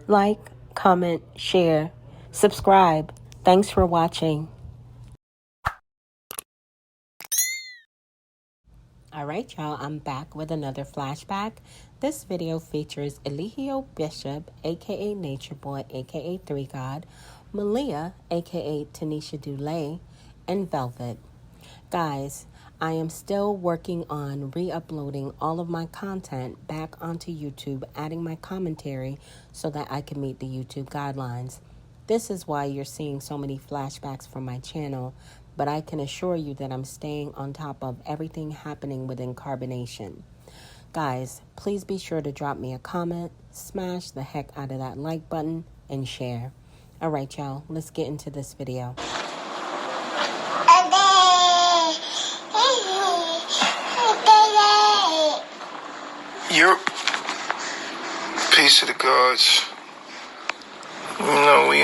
like, comment, share, subscribe. Thanks for watching. Alright y'all, I'm back with another flashback. This video features Eligio Bishop, aka Nature Boy, aka Three God, Malia, aka Tanisha Dulay, and Velvet. Guys, I am still working on re-uploading all of my content back onto YouTube, adding my commentary so that I can meet the YouTube guidelines. This is why you're seeing so many flashbacks from my channel, but I can assure you that I'm staying on top of everything happening within Carbonation. Guys, please be sure to drop me a comment, smash the heck out of that like button, and share. Alright y'all, let's get into this video. Yep. Peace to the gods. You know, we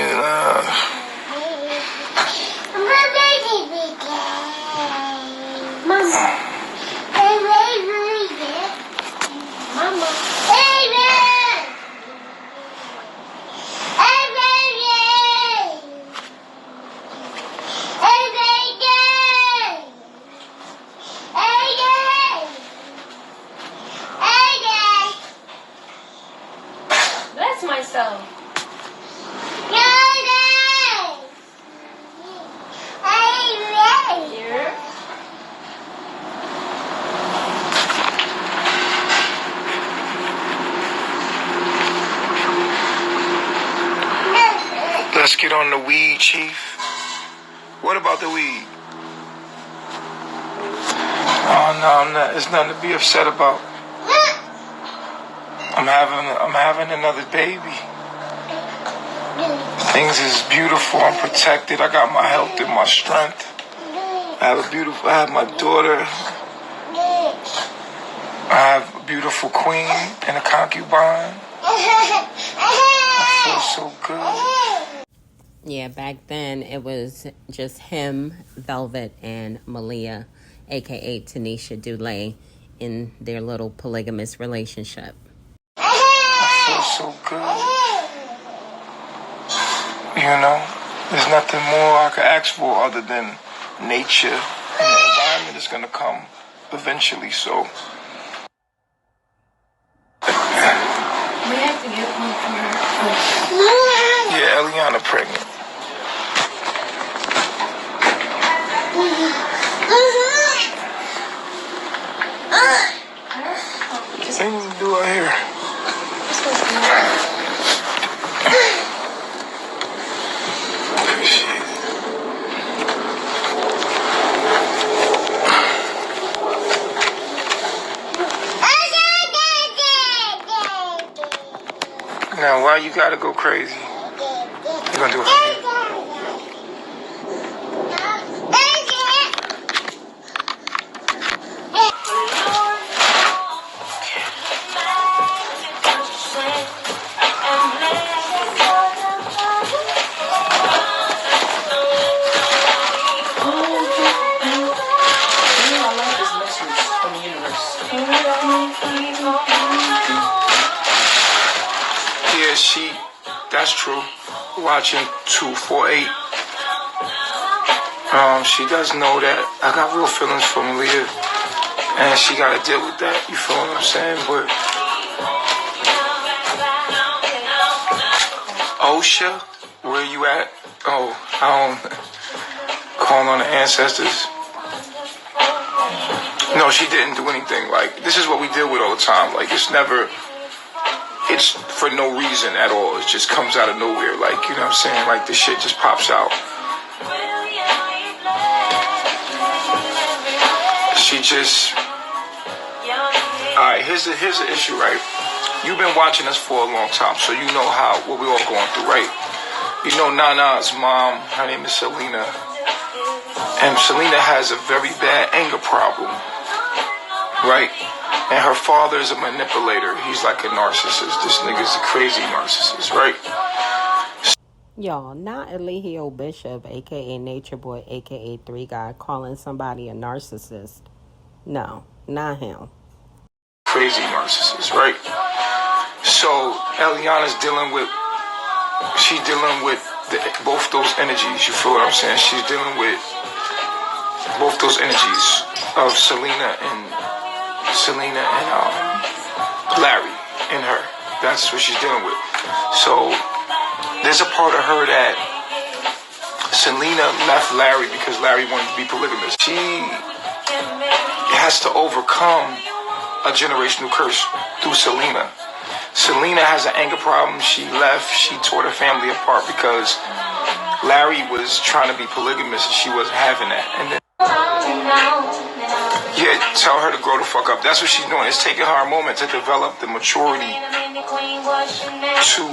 myself. Let's get on the weed, Chief. What about the weed? Oh no, I'm not. It's nothing to be upset about. I'm having another baby. Things is beautiful. I'm protected. I got my health and my strength. I have my daughter. I have a beautiful queen and a concubine. I feel so good. Yeah, back then it was just him, Velvet, and Malia, aka Tanisha Dulay, in their little polygamous relationship. I feel so good. You know, there's nothing more I could ask for other than nature, and the environment is gonna come eventually. So We have to get one for her. yeah, Eliana pregnant. What do you do out here? Now, why you gotta go crazy? You gonna do it? Yeah, that's true. Watching 248. She does know that I got real feelings for Malia, and she gotta deal with that. You feel what I'm saying? But Osha, where you at? Oh, I don't calling on the ancestors. No, she didn't do anything. Like, this is what we deal with all the time. Like, it's for no reason at all. It just comes out of nowhere. Like, you know what I'm saying? Like, this shit just pops out. She just... Alright, here's the issue, right? You've been watching us for a long time, so you know what we all going through, right? You know Nana's mom, her name is Selena. And Selena has a very bad anger problem, right? And her father is a manipulator. He's like a narcissist. This nigga's a crazy narcissist, right? Y'all, not Eligio Bishop, aka Nature Boy, aka Three God, calling somebody a narcissist. No, not him. Crazy narcissist, right? So Eliana's dealing with she's dealing with both those energies. You feel what I'm saying? She's dealing with both those energies of Selena and Larry in her. That's what she's dealing with. So there's a part of her that Selena left Larry because Larry wanted to be polygamous. She has to overcome a generational curse through Selena. Selena has an anger problem. She left. She tore her family apart because Larry was trying to be polygamous and she wasn't having that. And then, yeah, tell her to grow the fuck up. That's what she's doing. It's taking her a moment to develop the maturity to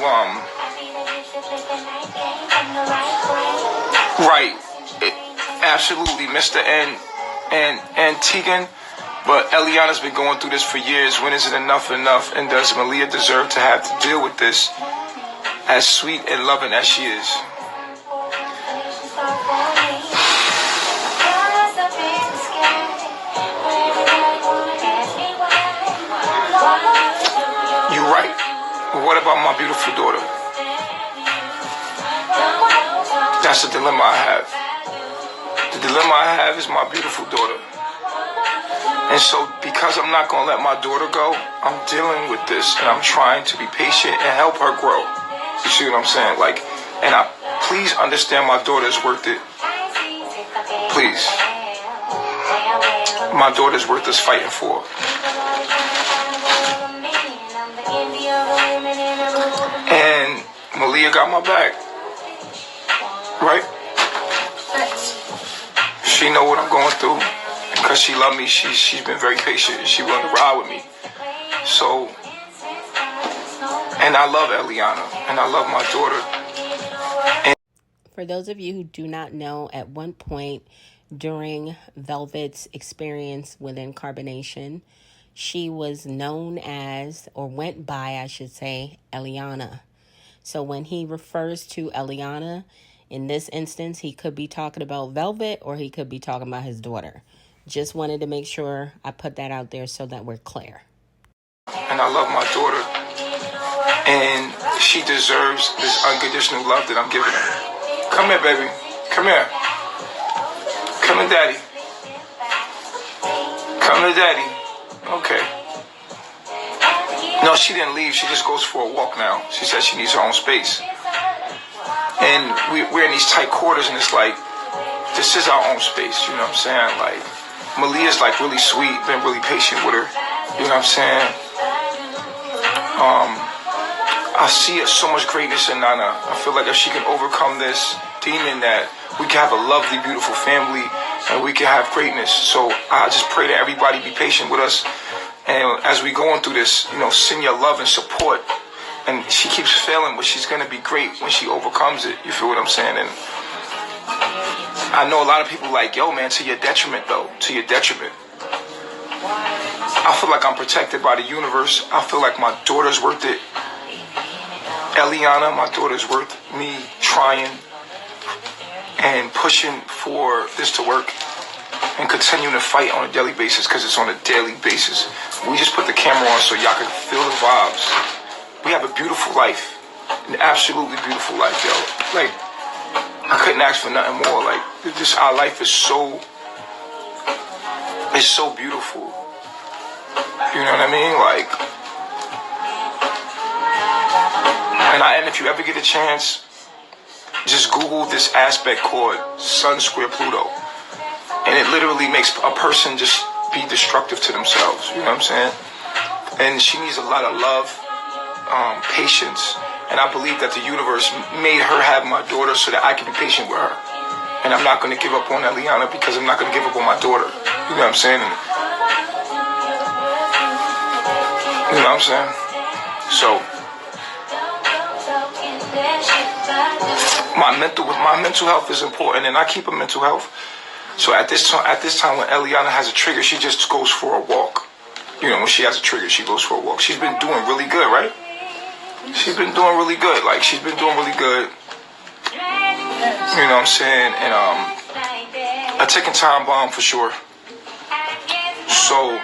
right. Absolutely, Mr. and Tegan. But Eliana's been going through this for years. When is it enough? And does Malia deserve to have to deal with this as sweet and loving as she is? You're right. But what about my beautiful daughter? That's the dilemma I have. The dilemma I have is my beautiful daughter. And so because I'm not going to let my daughter go, I'm dealing with this and I'm trying to be patient and help her grow. You see what I'm saying? Please understand my daughter is worth it. Please. My daughter's worth us fighting for. And Malia got my back. Right? She know what I'm going through. Because she loved me, she's been very patient. She willing to ride with me. So, and I love Eliana, and I love my daughter. And for those of you who do not know, at one point during Velvet's experience within Carbonation, she was known as, or went by, I should say, Eliana. So when he refers to Eliana, in this instance, he could be talking about Velvet or he could be talking about his daughter. Just wanted to make sure I put that out there so that we're clear. And I love my daughter. And she deserves this unconditional love that I'm giving her. Come here, baby. Come here. Come to daddy. Come to daddy. Okay. No, she didn't leave. She just goes for a walk now. She said she needs her own space. And we're in these tight quarters and it's like, this is our own space. You know what I'm saying? Like, Malia's like really sweet, been really patient with her. You know what I'm saying? I see so much greatness in Nana. I feel like if she can overcome this demon, that we can have a lovely, beautiful family and we can have greatness. So I just pray that everybody be patient with us. And as we going through this, send your love and support. And she keeps failing, but she's going to be great when she overcomes it. You feel what I'm saying? And I know a lot of people like, yo, man, to your detriment, though. To your detriment. I feel like I'm protected by the universe. I feel like my daughter's worth it. Eliana, my daughter's worth me trying and pushing for this to work and continuing to fight on a daily basis because it's on a daily basis. We just put the camera on so y'all can feel the vibes. We have a beautiful life. An absolutely beautiful life, yo. Like, I couldn't ask for nothing more. Like, our life is so beautiful. You know what I mean? Like, and if you ever get a chance, just Google this aspect called Sun Square Pluto. And it literally makes a person just be destructive to themselves. You know what I'm saying? And she needs a lot of love, patience. And I believe that the universe made her have my daughter so that I can be patient with her. And I'm not going to give up on Eliana because I'm not going to give up on my daughter. You know what I'm saying? You know what I'm saying? So, my mental health is important, and I keep a mental health. So at this time when Eliana has a trigger, she just goes for a walk. When she has a trigger, she goes for a walk. She's been doing really good, right? She's been doing really good. Like, she's been doing really good. You know what I'm saying? And a ticking time bomb for sure. So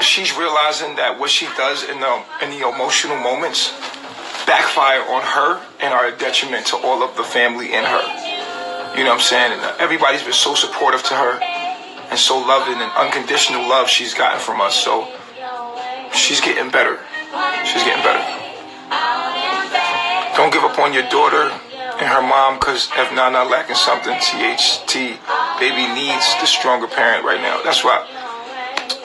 she's realizing that what she does in the emotional moments backfire on her and are a detriment to all of the family in her. You know what I'm saying? And everybody's been so supportive to her and so loving and unconditional love she's gotten from us. So she's getting better. She's getting better. Don't give up on your daughter and her mom, because if Nana lacking something, THT, baby needs the stronger parent right now. That's why.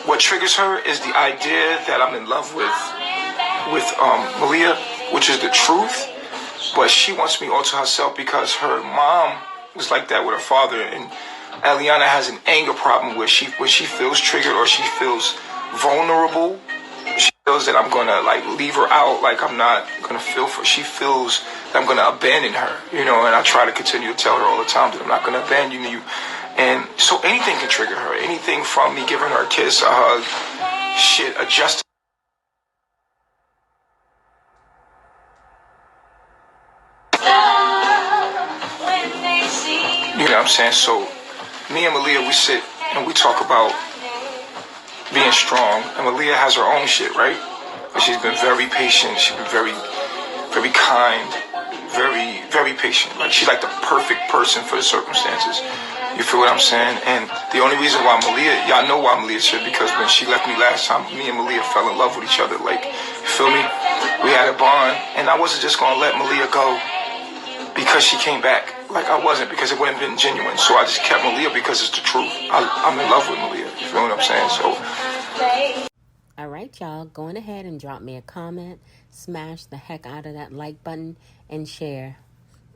What triggers her is the idea that I'm in love with Malia, which is the truth. But she wants me all to herself because her mom was like that with her father, and Eliana has an anger problem where when she feels triggered or she feels vulnerable, she feels that I'm gonna like leave her out, like I'm not gonna feel for. She feels that I'm gonna abandon her, you know. And I try to continue to tell her all the time that I'm not gonna abandon you. And so anything can trigger her. Anything from me giving her a kiss, a hug, shit, adjusting. You know what I'm saying? So me and Malia, we sit and we talk about being strong. And Malia has her own shit, right? But she's been very patient. She's been very, very kind, very, very patient. Like she's like the perfect person for the circumstances. You feel what I'm saying? And the only reason why Malia, y'all know why Malia said, because when she left me last time, me and Malia fell in love with each other. Like, you feel me? We had a bond, and I wasn't just gonna let Malia go because she came back. Like I wasn't, because it wouldn't have been genuine. So I just kept Malia because it's the truth. I'm in love with Malia. You feel what I'm saying? So. All right, y'all. Going ahead and drop me a comment, smash the heck out of that like button, and share.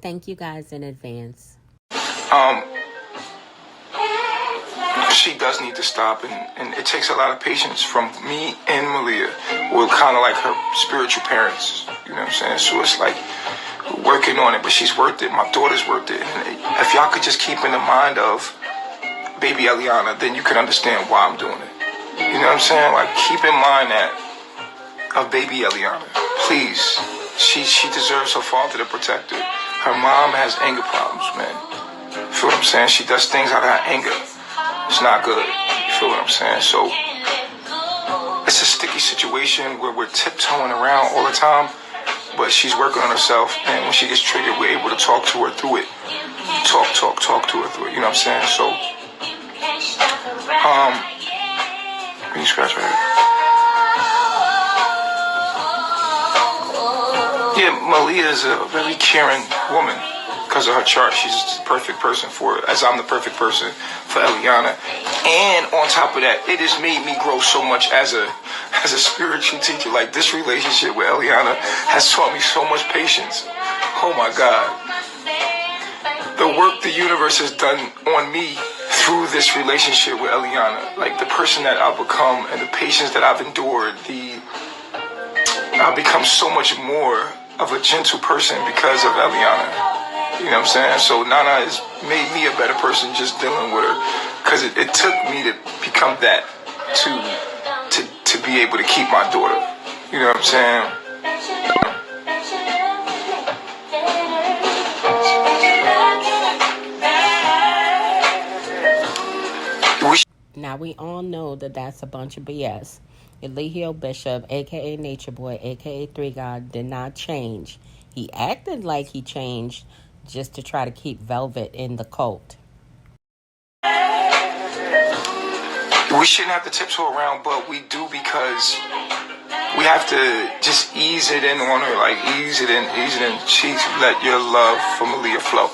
Thank you guys in advance. She does need to stop, and it takes a lot of patience from me and Malia. We're kind of like her spiritual parents, you know what I'm saying? So it's like we're working on it, but she's worth it. My daughter's worth it. And if y'all could just keep in the mind of baby Eliana, then you can understand why I'm doing it. You know what I'm saying? Like, keep in mind that of baby Eliana. Please, she deserves her father to protect her. Her mom has anger problems, man. You feel what I'm saying? She does things out of her anger. It's not good. You feel what I'm saying? So it's a sticky situation where we're tiptoeing around all the time, but she's working on herself, and when she gets triggered, we're able to talk to her through it. Talk to her through it. You know what I'm saying? So, can you scratch my head? Yeah, Malia is a very caring woman. Because of her chart, she's the perfect person for it, as I'm the perfect person for Eliana. And on top of that, it has made me grow so much as a spiritual teacher. Like, this relationship with Eliana has taught me so much patience. Oh my God. The work the universe has done on me through this relationship with Eliana, like the person that I've become and the patience that I've endured, I've become so much more of a gentle person because of Eliana. You know what I'm saying? So Nana has made me a better person just dealing with her, because it took me to become that to be able to keep my daughter. You know what I'm saying? Now we all know that that's a bunch of BS. Eligio Bishop, aka Nature Boy, aka Three God, did not change. He acted like he changed just to try to keep Velvet in the cult. We shouldn't have to tiptoe around, but we do, because we have to just ease it in on her, like ease it in. She let your love for Malia flow.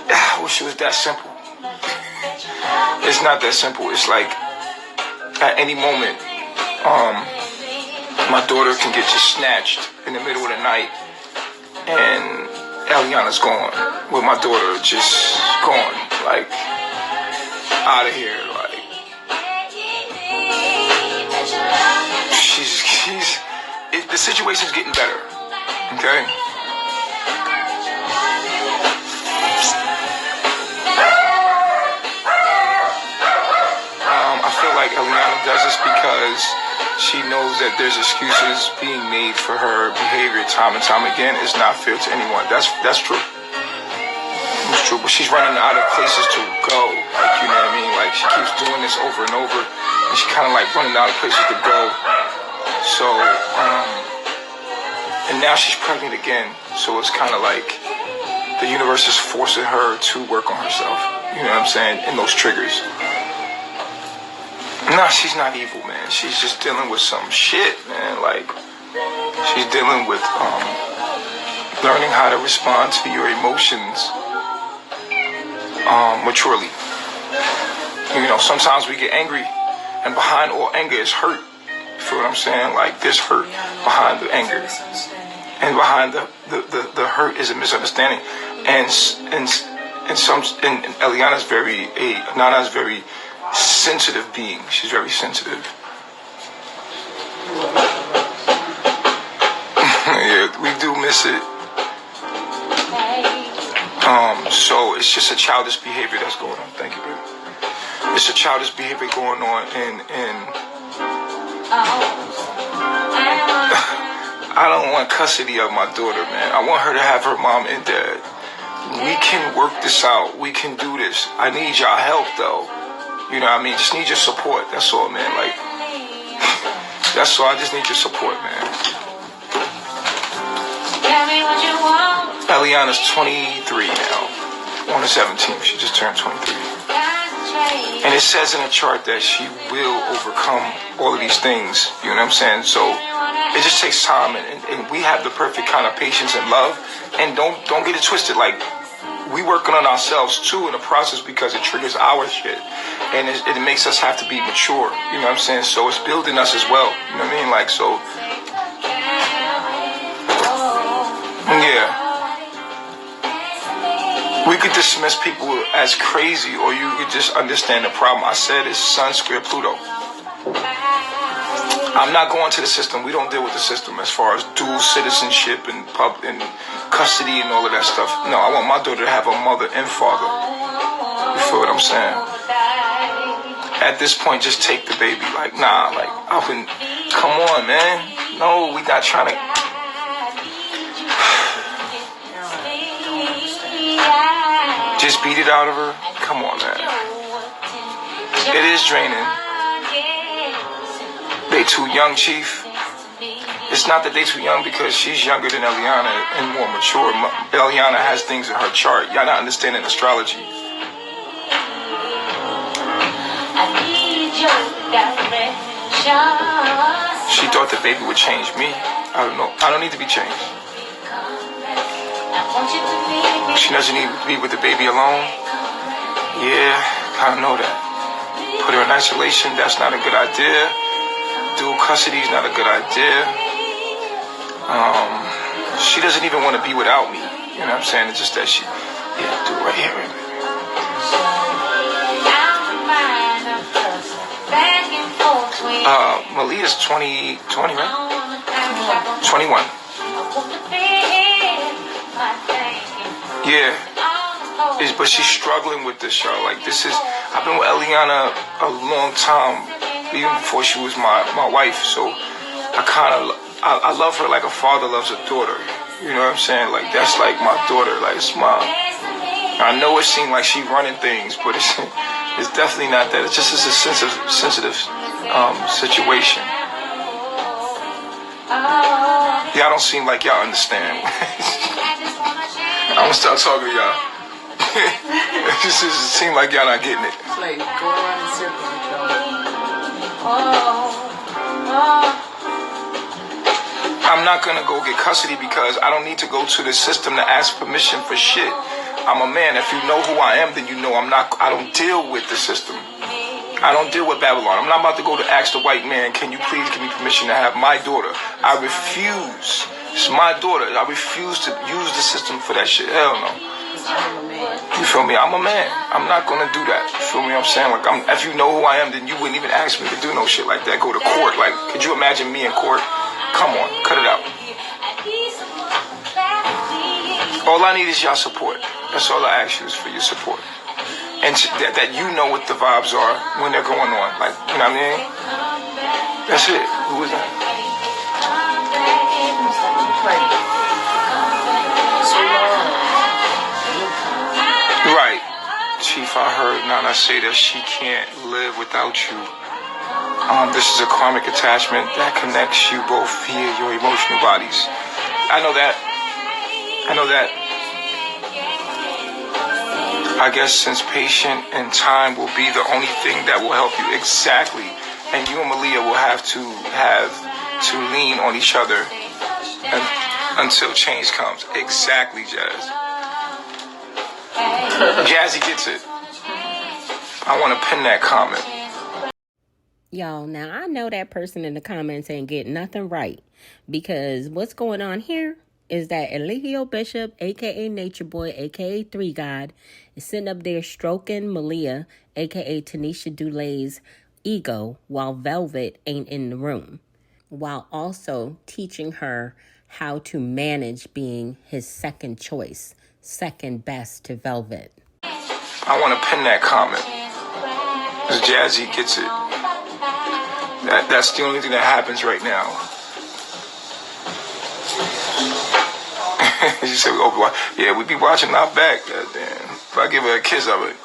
I wish it was that simple. It's not that simple. It's like at any moment, my daughter can get just snatched in the middle of the night, and Eliana's gone, with my daughter just gone, like out of here. Like the situation's getting better. Okay. I feel like Eliana does this because she knows that there's excuses being made for her behavior time and time again. It's not fair to anyone. That's true. It's true, but she's running out of places to go. Like, you know what I mean? Like, she keeps doing this over and over, and she's kind of like running out of places to go. So, And now she's pregnant again. So it's kind of like the universe is forcing her to work on herself. You know what I'm saying? In those triggers. Nah, she's not evil, man. She's just dealing with some shit, man. Like, she's dealing with learning how to respond to your emotions maturely. You know, sometimes we get angry, and behind all anger is hurt. You feel what I'm saying? Like, there's hurt behind the anger, and behind the hurt is a misunderstanding. And Eliana's Nana's very sensitive being. She's very sensitive. Yeah, we do miss it. So it's just a childish behavior that's going on. Thank you, baby. It's a childish behavior going on, and I don't want custody of my daughter, man. I want her to have her mom and dad. We can work this out. We can do this. I need y'all help, though. You know what I mean? Just need your support. That's all, man. Like, that's all. I just need your support, man. Tell me what you want. Eliana's 23 now. On the 17th. She just turned 23. And it says in the chart that she will overcome all of these things. You know what I'm saying? So it just takes time, and we have the perfect kind of patience and love. And don't get it twisted. Like, we working on ourselves too in the process because it triggers our shit, and it makes us have to be mature. You know what I'm saying? So it's building us as well. You know what I mean? Like, so yeah. We could dismiss people as crazy, or you could just understand the problem. I said it's Sun square Pluto. I'm not going to the system. We don't deal with the system as far as dual citizenship and custody and all of that stuff. No, I want my daughter to have a mother and father. You feel what I'm saying? At this point, just take the baby. Like, nah, like, I wouldn't. Come on, man. No, we not trying to. Just beat it out of her. Come on, man. It is draining. They too young, Chief. It's not that they too young because she's younger than Eliana and more mature. Eliana has things in her chart. Y'all not understanding astrology. She thought the baby would change me. I don't know. I don't need to be changed. She doesn't need to be with the baby alone. Yeah, I know that. Put her in isolation, that's not a good idea. Dual custody is not a good idea. She doesn't even want to be without me. You know what I'm saying? It's just that she, yeah, do it right here, baby. Malia's 20, right? 21. Yeah. But she's struggling with this, y'all. Like, this is, I've been with Eliana a long time, even before she was my wife. So I love her like a father loves a daughter. You know what I'm saying? Like, that's like my daughter. Like, it's I know it seemed like she running things, but it's definitely not that. It's just a sensitive situation. Y'all don't seem like y'all understand. I'm gonna start talking to y'all. It just seems like y'all not getting it. It's like go around in circles with y'all. I'm not gonna go get custody because I don't need to go to the system to ask permission for shit. I'm a man. If you know who I am, then you know I don't deal with the system. I don't deal with Babylon. I'm not about to go to ask the white man, can you please give me permission to have my daughter? I refuse. It's my daughter. I refuse to use the system for that shit. Hell no. You feel me? I'm a man. I'm not gonna do that. You feel me? I'm saying, like, if you know who I am, then you wouldn't even ask me to do no shit like that. Go to court. Like, could you imagine me in court? Come on, cut it out. All I need is y'all support. That's all I ask you is for your support. And that you know what the vibes are when they're going on. Like, you know what I mean? That's it. Who was that? Right. Chief, I heard Nana say that she can't live without you. This is a karmic attachment that connects you both via your emotional bodies. I know that. I guess since patient and time will be the only thing that will help you. Exactly. And you and Malia will have to lean on each other until change comes. Exactly, Jazz. Jazzy gets it. I want to pin that comment. Y'all, now I know that person in the comments ain't getting nothing right, because what's going on here is that Eligio Bishop, a.k.a. Nature Boy, a.k.a. 3 God, is sitting up there stroking Malia, a.k.a. Tanisha Dulay's ego, while Velvet ain't in the room, while also teaching her how to manage being his second choice, second best to Velvet. I want to pin that comment, because Jazzy gets it. That's the only thing that happens right now. She said, yeah, we be watching our back. Goddamn. If I give her a kiss, I would.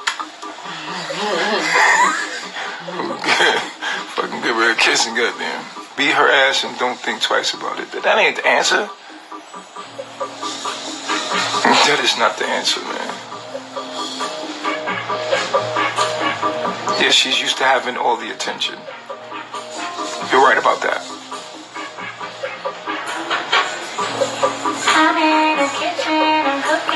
If I can give her a kiss and goddamn. Beat her ass and don't think twice about it. That ain't the answer. That is not the answer, man. Yeah, she's used to having all the attention. You're right about that.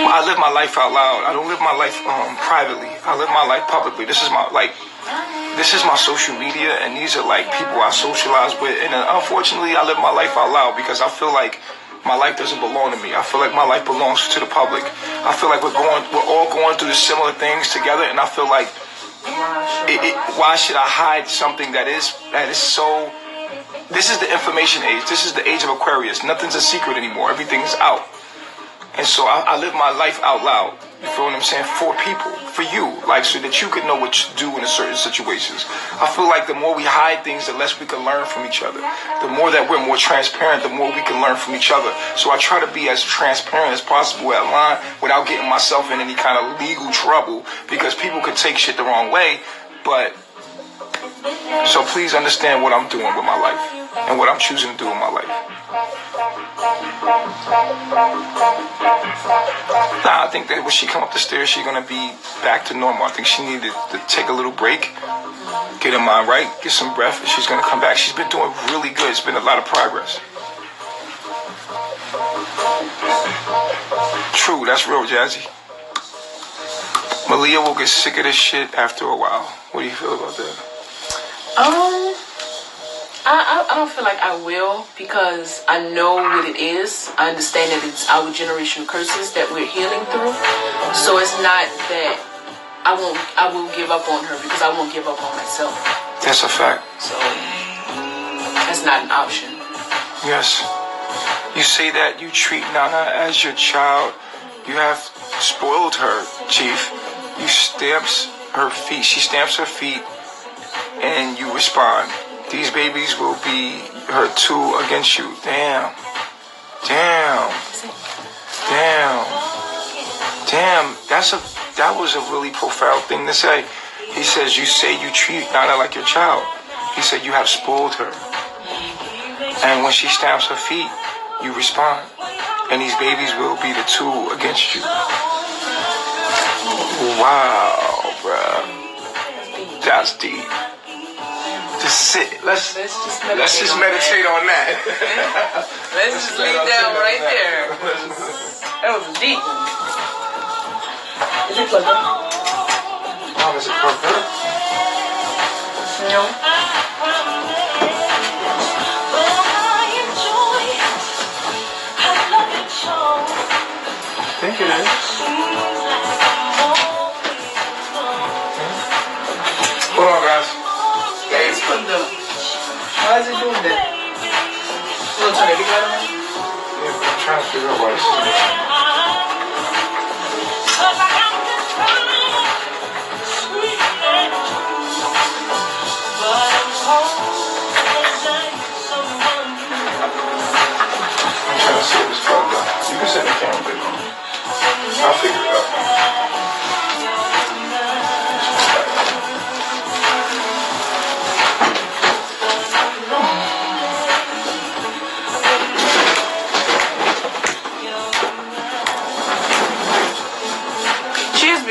I live my life out loud. I don't live my life privately. I live my life publicly. This is my social media, and these are like people I socialize with. And unfortunately, I live my life out loud because I feel like my life doesn't belong to me. I feel like my life belongs to the public. I feel like we're all going through similar things together, and I feel like why should I hide something that is so? This is the information age. This is the age of Aquarius. Nothing's a secret anymore. Everything's out. And so I live my life out loud. You feel what I'm saying? For people, for you, like so that you can know what to do in certain situations. I feel like the more we hide things, the less we can learn from each other. The more that we're more transparent, the more we can learn from each other. So I try to be as transparent as possible at line without getting myself in any kind of legal trouble, because people could take shit the wrong way. But so please understand what I'm doing with my life and what I'm choosing to do in my life. Nah, I think that when she come up the stairs, she's going to be back to normal. I think she needed to take a little break, get her mind right, get some breath, and she's going to come back. She's been doing really good. It's been a lot of progress. True, that's real, Jazzy. Malia will get sick of this shit after a while. What do you feel about that? I don't feel like I will, because I know what it is. I understand that it's our generational curses that we're healing through. So it's not that I will give up on her, because I won't give up on myself. That's a fact. So that's not an option. Yes. You say that you treat Nana as your child. You have spoiled her, Chief. You stamps her feet. She stamps her feet, and you respond. These babies will be her two against you. Damn. That was a really profound thing to say. He says, you say you treat Nana like your child. He said, you have spoiled her. And when she stamps her feet, you respond. And these babies will be the two against you. Wow, bruh. That's deep. Just sit. Let's just meditate on that. Let's just lay down right there. That was deep. Is it plugged in? Mom, is it plugged in? No. I think it is. Hold on, guys. It's plugged up. Why is it doing that? You want to turn it together? Yeah, I'm trying to figure out why this is. I'm trying to see if it's plugged up. You can set the camera bit on. I'll figure it out.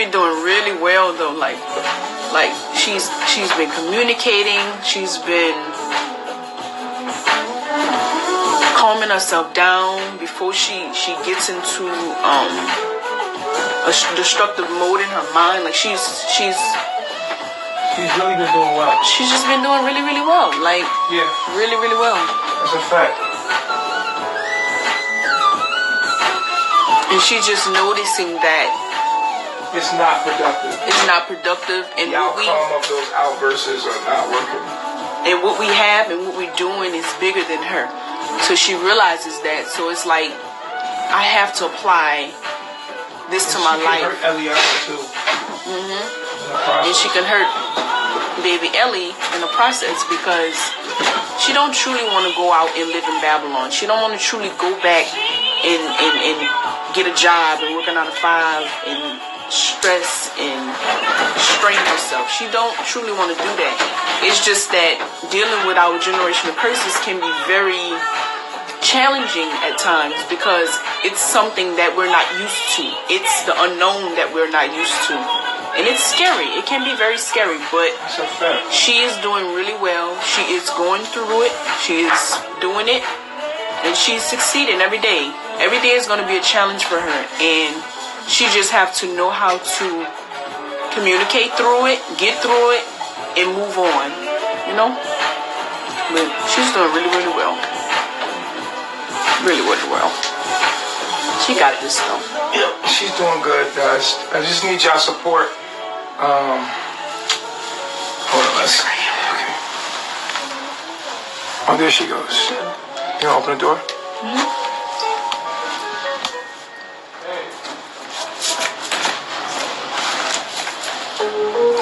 been doing really well though. Like she's been communicating. She's been calming herself down before she gets into a destructive mode in her mind. Like she's really been doing well. She's just been doing really, really well. Like, yeah, really, really well. That's a fact. And she's just noticing that it's not productive. It's not productive, and the outcome of those outbursts are not working. And what we have and what we're doing is bigger than her. So she realizes that. So it's like I have to apply this to my life. Hurt Eliana too. And she can hurt baby Ellie in the process because she don't truly want to go out and live in Babylon. She don't want to truly go back and get a job and work a 9 to 5 and stress and strain herself. She don't truly want to do that. It's just that dealing with our generational curses can be very challenging at times because it's something that we're not used to. It's the unknown that we're not used to. And it's scary. It can be very scary, but she is doing really well. She is going through it. She is doing it. And she's succeeding every day. Every day is going to be a challenge for her. And she just have to know how to communicate through it, get through it, and move on. You know? But she's doing really, really well. Really, really well. She got this though. Yeah, she's doing good, guys. I just need y'all support. Hold on, let's see. Okay. Oh, there she goes. You gonna open the door?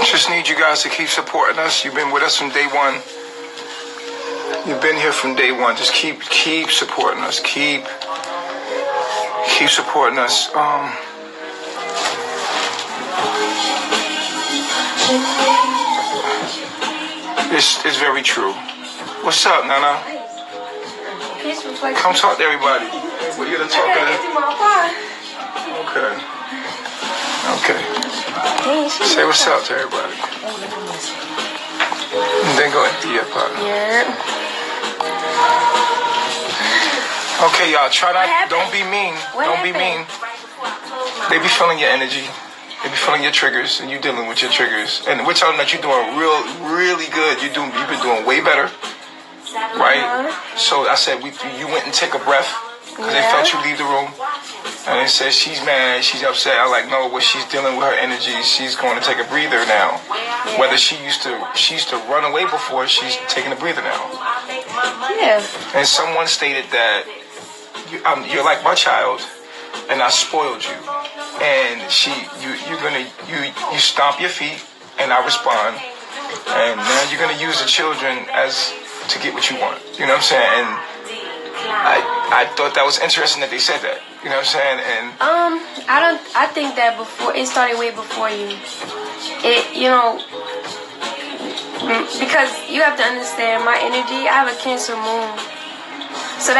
Just need you guys to keep supporting us. You've been with us from day one. You've been here from day one. Just keep supporting us. Keep supporting us. It's very true. What's up, Nana? Come talk to everybody. We're gonna talk to them. Okay. Say what's up to everybody. And then go into your part. Okay, y'all. Try not. Don't be mean. Don't be mean. They be feeling your energy. They be feeling your triggers, and you dealing with your triggers. And we're telling them that you're doing really good. You've been doing way better, right? So I said, you went and take a breath because they felt you leave the room. And they said she's mad, she's upset. I like, no, what she's dealing with her energy, she's going to take a breather now. Whether she used to run away before, she's taking a breather now. Yeah. And someone stated that you're like my child, and I spoiled you. And you stomp your feet, and I respond. And now you're gonna use the children to get what you want. You know what I'm saying? And I thought that was interesting that they said that. You know what I'm saying? And I think that it started way before you. Because you have to understand my energy. I have a Cancer moon, so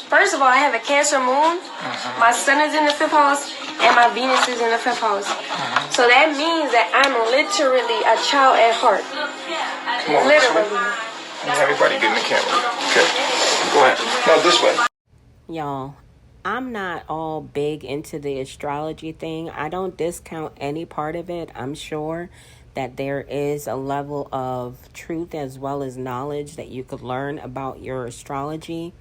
first of all, I have a Cancer moon. My sun is in the 5th house, and my Venus is in the 5th house. So that means that I'm literally a child at heart. Come on, literally. Everybody get in the camera. Okay, go ahead. No, this way. Y'all, I'm not all big into the astrology thing. I don't discount any part of it. I'm sure that there is a level of truth as well as knowledge that you could learn about your astrology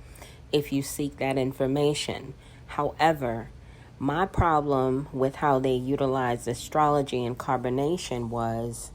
if you seek that information. However, my problem with how they utilized astrology and carbonation was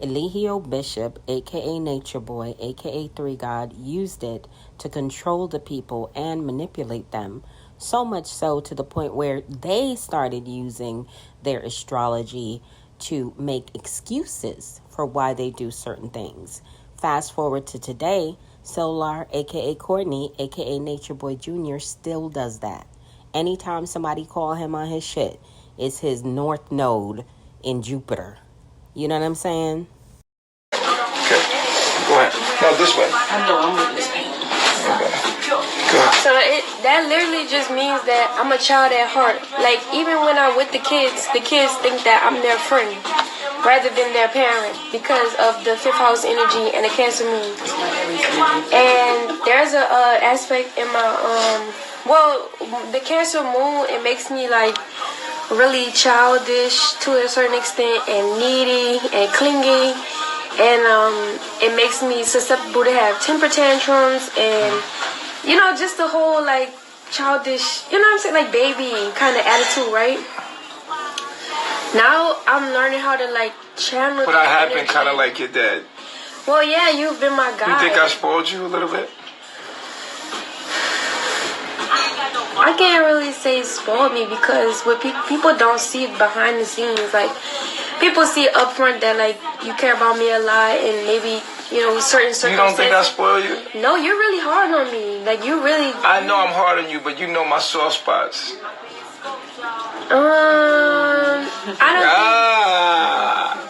Eligio Bishop, aka Nature Boy, aka 3 God, used it to control the people and manipulate them. So much so to the point where they started using their astrology to make excuses for why they do certain things. Fast forward to today, Solar, aka Courtney, aka Nature Boy Jr., still does that. Anytime somebody call him on his shit, it's his north node in Jupiter. You know what I'm saying? Okay, go ahead. No, this way. I know I'm with this pain. Okay. So that literally just means that I'm a child at heart. Like, even when I'm with the kids think that I'm their friend rather than their parent because of the fifth house energy and the Cancer moon. And there's a aspect in my the Cancer moon, it makes me like really childish to a certain extent and needy and clingy, and it makes me susceptible to have temper tantrums and just the whole like childish, what I'm saying, like baby kind of attitude, right? Now I'm learning how to like channel. But I have been kind of like your dad. Well, yeah, you've been my guy. You think I spoiled you a little bit? I can't really say spoiled me because what people don't see behind the scenes. Like, people see up front that like you care about me a lot and maybe certain circumstances. You don't think I spoil you? No, you're really hard on me. Like, you really. I know I'm hard on you, but you know my soft spots. I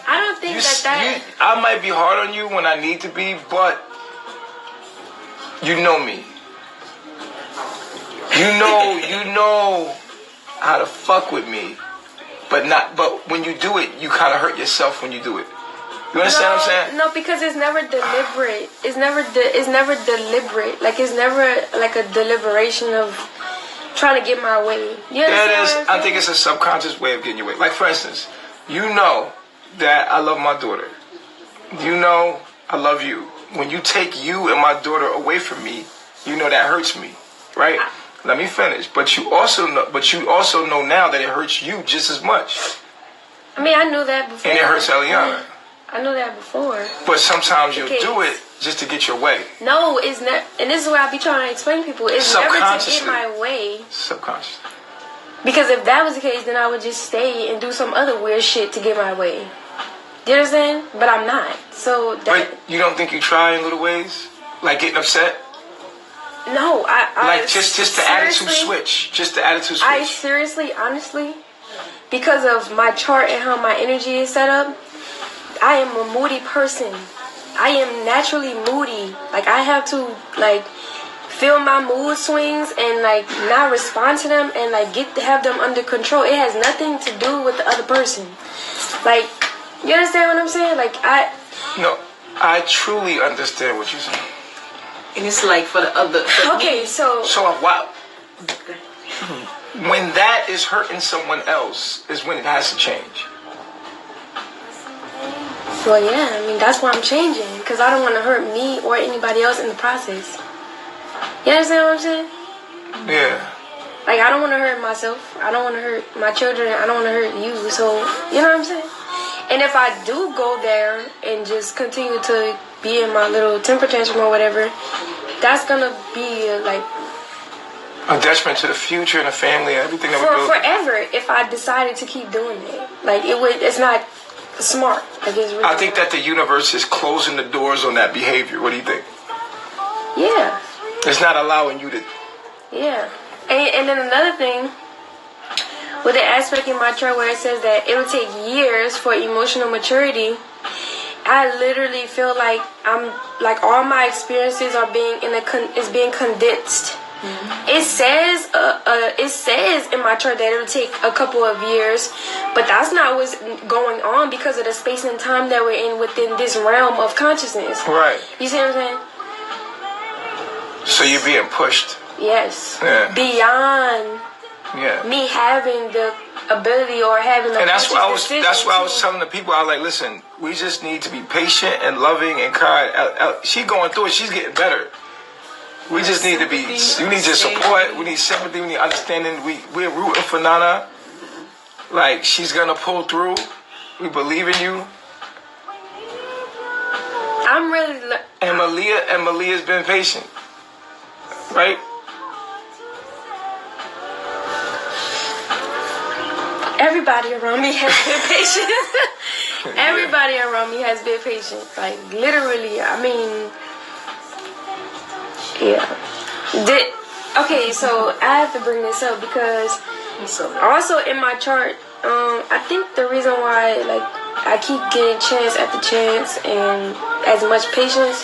don't think that. I might be hard on you when I need to be, but you know me. You know how to fuck with me, but when you do it, you kind of hurt yourself when you do it. You understand what I'm saying? No, because it's never deliberate. It's never deliberate. Like, it's never like a deliberation of trying to get my way. You understand? I think it's a subconscious way of getting your way. Like, for instance, you know that I love my daughter. You know I love you. When you take you and my daughter away from me, you know that hurts me, right? Let me finish. But you also know now that it hurts you just as much. I mean, I knew that before. And it hurts Eliana. I knew that before. But sometimes you'll do it just to get your way. No, it's not. And this is what I be trying to explain to people. It's never to get my way. Subconsciously. Because if that was the case, then I would just stay and do some other weird shit to get my way. Do you understand? But I'm not. So that. But you don't think you try in little ways? Like getting upset? No, I just the attitude switch. Just the attitude switch. I seriously, honestly, because of my chart and how my energy is set up, I am a moody person. I am naturally moody. Like, I have to like feel my mood swings and like not respond to them and like have them under control. It has nothing to do with the other person. Like, you understand what I'm saying? Like, No, I truly understand what you're saying. And it's like for the other. Okay, so wow. When that is hurting someone else is when it has to change. Well, yeah, I mean, that's why I'm changing, because I don't want to hurt me or anybody else in the process. You understand what I'm saying? Yeah. Like, I don't want to hurt myself. I don't want to hurt my children. I don't want to hurt you. So, you know what I'm saying? And if I do go there and just continue to be in my little temper tantrum or whatever, that's going to be, like... a detriment to the future and the family and everything that we're building. Forever, if I decided to keep doing it. Like, it's not... smart. Like, it's really I think that the universe is closing the doors on that behavior. What do you think? Yeah. It's not allowing you to. Yeah. And then another thing, with the aspect in my chart where it says that it will take years for emotional maturity, I literally feel like I'm like all my experiences are being being condensed. Mm-hmm. It says in my chart that it'll take a couple of years, but that's not what's going on because of the space and time that we're in within this realm of consciousness. Right. You see what I'm saying? So you're being pushed. Yes. Yeah. Beyond me having the ability or having the. And that's why I was telling the people, I was like, listen, we just need to be patient and loving and kind. She going through it. She's getting better. We just need to be. We need your support. We need sympathy. We need understanding. We're rooting for Nana. Like, she's gonna pull through. We believe in you. I'm really. And Malia's been patient, right? Everybody around me has been patient. Everybody around me has been patient. Like, literally, I mean. Yeah. Okay, so I have to bring this up because also in my chart, I think the reason why like I keep getting chance after chance and as much patience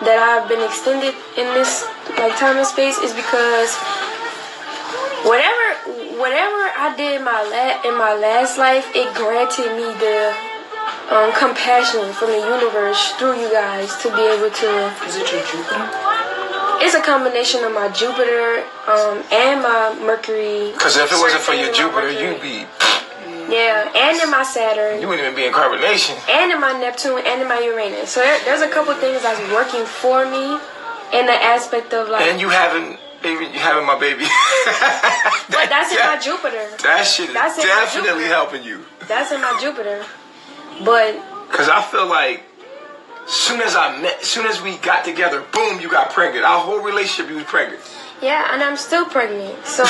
that I've been extended in this like time and space is because whatever I did in my last life, it granted me the compassion from the universe through you guys to be able to. Is it your Jupiter? It's a combination of my Jupiter and my Mercury. Because if it wasn't for your Jupiter, you'd be. Yeah, and in my Saturn. You wouldn't even be in carbonation. And in my Neptune and in my Uranus. So there's a couple things that's working for me in the aspect of like. And you having my baby. But that's in my Jupiter. That shit is definitely helping you. That's in my Jupiter. But. Because I feel like soon as we got together, boom, you got pregnant. Our whole relationship, you was pregnant. Yeah, and I'm still pregnant. So.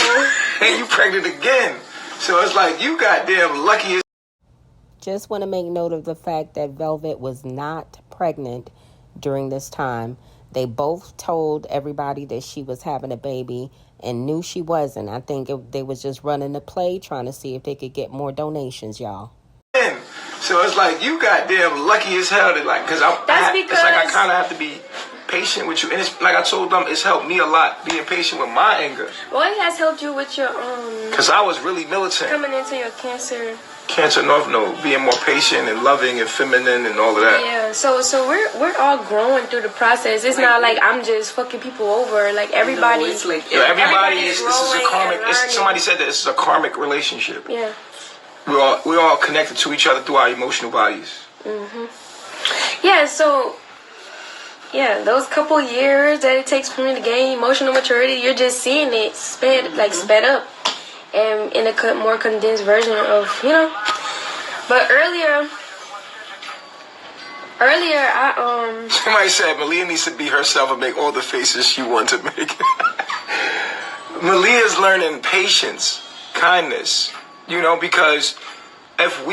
And you pregnant again. So it's like you goddamn lucky as. Just want to make note of the fact that Velvet was not pregnant during this time. They both told everybody that she was having a baby and knew she wasn't. I think they was just running the play, trying to see if they could get more donations, y'all. So it's like you goddamn lucky as hell to like, because it's like I kind of have to be patient with you, and it's like I told them, it's helped me a lot being patient with my anger. Well, it has helped you with your because I was really militant coming into your Cancer North Node, being more patient and loving and feminine and all of that. Yeah, so we're all growing through the process. It's not like I'm just fucking people over. Like everybody, no, it's like everybody is. This is a karmic. Somebody said that this is a karmic relationship. Yeah. We're all connected to each other through our emotional bodies. Yeah, so those couple years that it takes for me to gain emotional maturity, you're just seeing it sped up, and in a more condensed version of But earlier, I somebody said Malia needs to be herself and make all the faces she wants to make. Malia's learning patience, kindness. Because if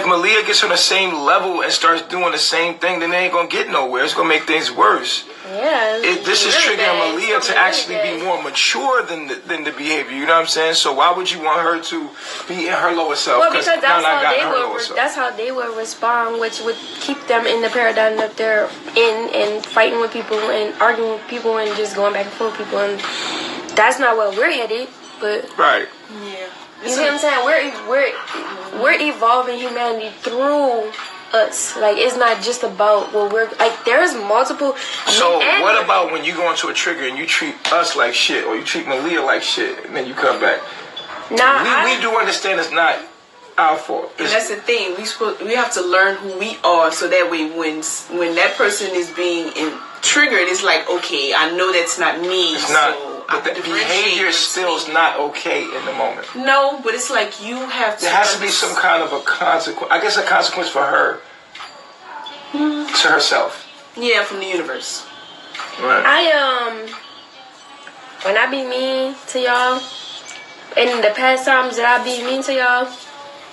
Malia gets on the same level and starts doing the same thing, then they ain't gonna get nowhere. It's gonna make things worse. Yeah. This is triggering Malia to actually be more mature than the behavior. You know what I'm saying? So why would you want her to be in her lower self? Well, because that's how they would respond, which would keep them in the paradigm that they're in and fighting with people and arguing with people and just going back and forth with people. And that's not where we're headed. But right. Yeah. You see what I'm saying? We're evolving humanity through us. Like, it's not just about what we're like. There's multiple. So what about when you go into a trigger and you treat us like shit, or you treat Malia like shit, and then you come back? Nah, we do understand it's not our fault. And that's the thing. We have to learn who we are, so that way when that person is being triggered, it's like, okay, I know that's not me. It's not. But the behavior still is not okay in the moment. No, but it's like you have to. There has to be some kind of a consequence. I guess a consequence for her. To herself. Yeah, from the universe. Right. When I be mean to y'all, in the past times that I be mean to y'all,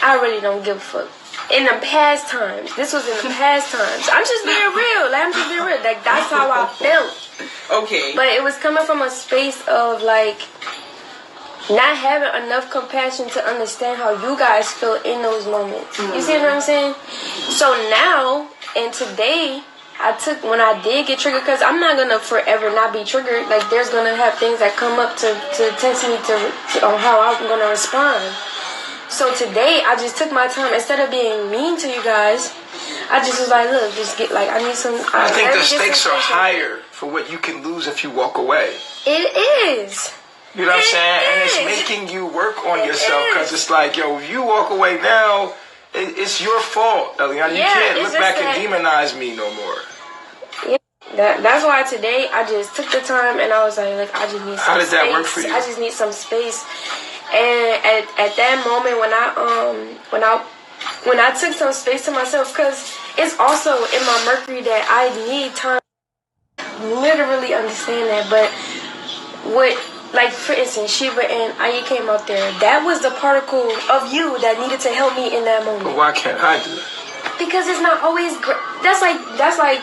I really don't give a fuck. In the past times. This was in the past times. I'm just being real. Like, that's how I felt. Okay. But it was coming from a space of, like, not having enough compassion to understand how you guys feel in those moments. Mm-hmm. You see what I'm saying? So now, and today, when I did get triggered, because I'm not going to forever not be triggered. Like, there's going to have things that come up to test me on how I'm going to respond. So today, I just took my time. Instead of being mean to you guys, I just was like, look, just get, like, I need some. I think the stakes are higher for what you can lose if you walk away. It is. You know what I'm saying? And it's making you work on yourself, because it's like, yo, if you walk away now, it's your fault, Eliana. You can't look back and demonize me no more. Yeah. That's why today I just took the time and I was like, look, I just need some space. How did that work for you? I just need some space. And at that moment when I took some space to myself, because it's also in my Mercury that I need time to literally understand that. But like, for instance, Shiva and Aya came out there. That was the particle of you that needed to help me in that moment. But why can't I do that? Because it's not always great. That's like.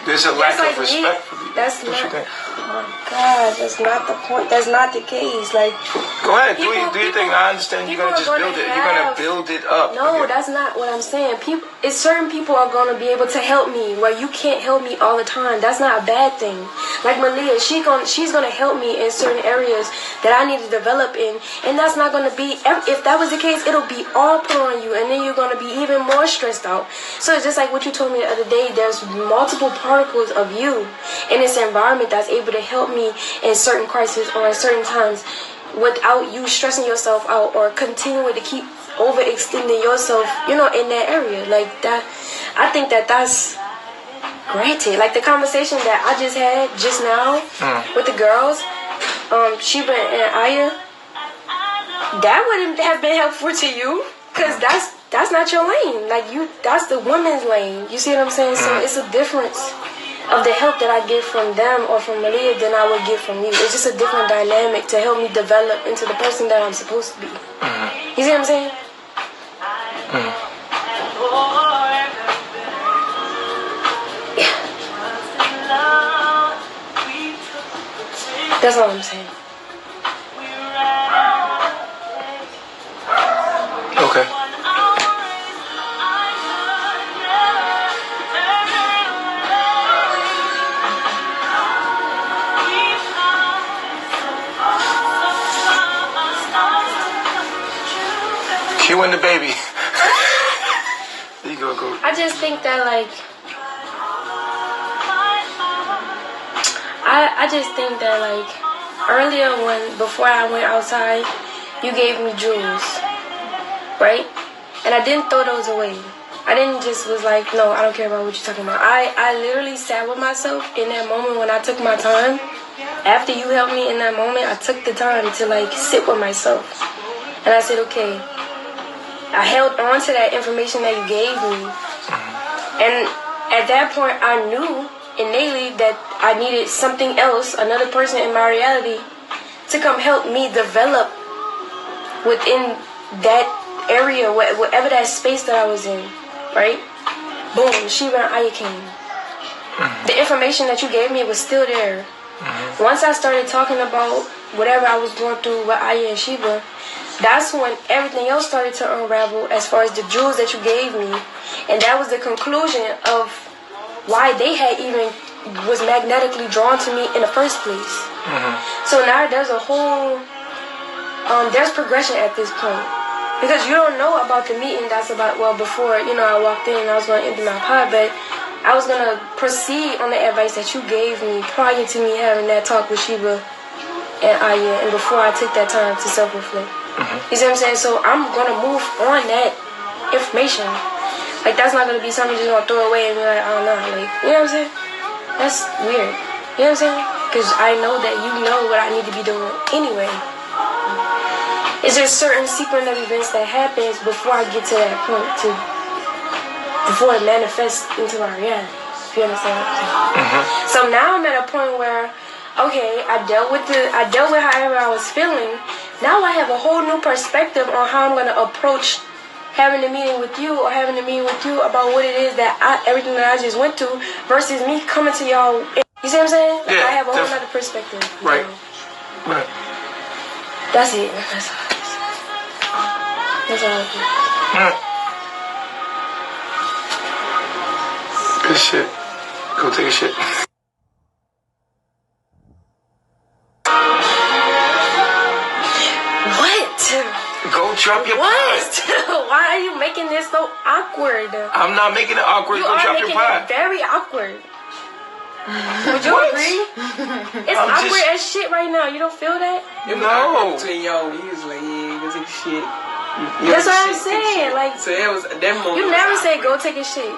There's a lack of respect for you. That's not. Oh my God, that's not the point. That's not the case. Like, go Go ahead, do your thing. I understand you're gonna just build it. You're gonna build it up. No, that's not what I'm saying. Certain people are gonna be able to help me where you can't help me all the time. That's not a bad thing. Like Malia, she's gonna help me in certain areas that I need to develop in, and that's not gonna be. If that was the case, it'll be all put on you, and then you're gonna be even more stressed out. So it's just like what you told me the other day. There's multiple particles of you in this environment that's able to help me in certain crises or at certain times, without you stressing yourself out or continuing to keep overextending yourself, in that area. Like that, I think that's granted. Like the conversation that I just had just now with the girls, Sheba and Aya, that wouldn't have been helpful to you, because that's not your lane. Like that's the woman's lane. You see what I'm saying? So it's a difference of the help that I get from them or from Malia than I would get from you. It's just a different dynamic to help me develop into the person that I'm supposed to be. You see what I'm saying? Yeah. That's all I'm saying. Okay. You and the baby. There you go. I just think that I just think that earlier before I went outside, you gave me jewels, right? And I didn't throw those away. I didn't just was like, no, I don't care about what you're talking about. I literally sat with myself in that moment when I took my time. After you helped me in that moment, I took the time to sit with myself. And I said, okay, I held on to that information that you gave me. And at that point, I knew innately that I needed something else, another person in my reality, to come help me develop within that area, whatever that space that I was in, right? Boom, Sheba and Aya came. The information that you gave me was still there. Once I started talking about whatever I was going through with Aya and Sheba, that's when everything else started to unravel as far as the jewels that you gave me. And that was the conclusion of why they had even was magnetically drawn to me in the first place. So now there's a whole, there's progression at this point. Because you don't know about the meeting that's about, before, I walked in and I was going to empty my pot, but I was going to proceed on the advice that you gave me prior to me having that talk with Sheba and Aya, and before I took that time to self-reflect. You see what I'm saying? So I'm going to move on that information. That's not going to be something you're just going to throw away and be like, I don't know. You know what I'm saying? That's weird. You know what I'm saying? Because I know that you know what I need to be doing anyway. It's just certain sequence of events that happens before I get to that point, before it manifests into my reality. If you understand what I'm saying? So now I'm at a point where, okay, I dealt with however I was feeling. Now I have a whole new perspective on how I'm going to approach having a meeting with you or having a meeting with you about what it is that everything that I just went through versus me coming to y'all. You see what I'm saying? Yeah, I have a whole other perspective. Right. Right. That's it. That's all. Good shit. Go take a shit. Go drop your pot. Why are you making this so awkward? I'm not making it awkward. Go drop your pot. It very awkward. Would you agree? It's awkward as shit right now. You don't feel that? No. Between y'all, he was like, yeah, go take a shit. That's what I'm saying. So it was that moment. You never say go take a shit.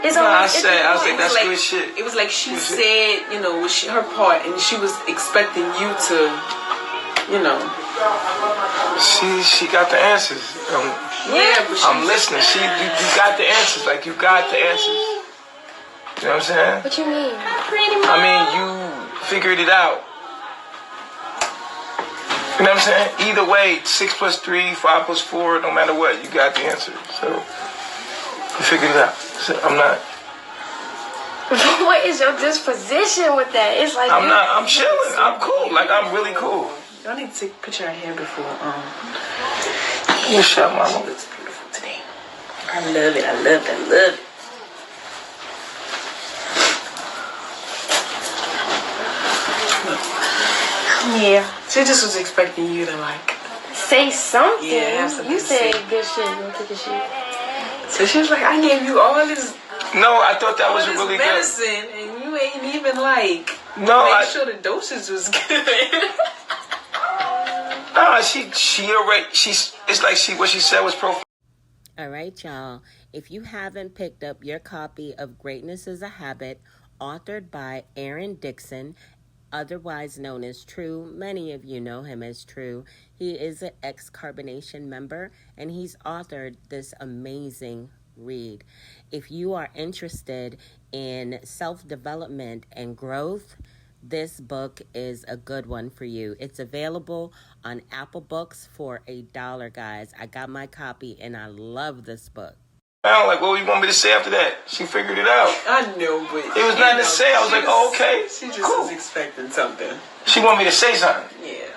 It's I said that's good shit. It was like she said, her part, and she was expecting you to, She got the answers. But I'm listening. You got the answers. You got the answers. You know what I'm saying? What you mean? I mean, you figured it out. You know what I'm saying? Either way, 6 + 3, 5 + 4, no matter what, you got the answer. So you figured it out. So I'm not. What is your disposition with that? It's like I'm chilling. I'm cool. I'm really cool. Y'all need to take a picture of her hair before. You shut She mama. looks beautiful today. I love it. I love it. I love it. Yeah. She just was expecting you to like Say something. Yeah, have something You to said say. good shit. Don't take a shit. So she was like, I gave you all this No, I thought that was really good. medicine and you ain't even like No, make I, sure the dosage was good. nah, she already, it's like what she said was profound. All right, y'all. If you haven't picked up your copy of Greatness is a Habit, authored by Aaron Dixon, otherwise known as True, many of you know him as True. He is an ex-Carbonation member, and he's authored this amazing read. If you are interested in self-development and growth, this book is a good one for you. It's available on Apple Books for $1, guys. I got my copy, and I love this book. Like, what do you want me to say after that? She figured it out. I know, but It was nothing to say. I was like, oh, okay. She just Cool. was expecting something. She want me to say something. Yeah.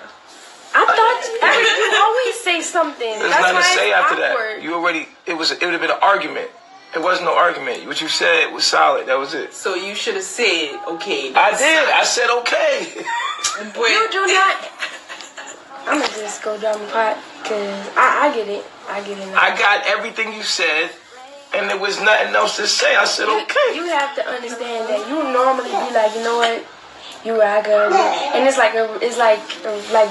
I thought you always say something. There's That's nothing why to say it's after awkward. that. You already, it would have been an argument. It wasn't no argument. What you said was solid. That was it. So you should have said, okay. I did. I said okay. But You do not. I'm gonna just go down the pot because I get it. I get it now. I got everything you said, and there was nothing else to say. I said okay. You have to understand that you normally be like, you know what, you right, girl, and it's like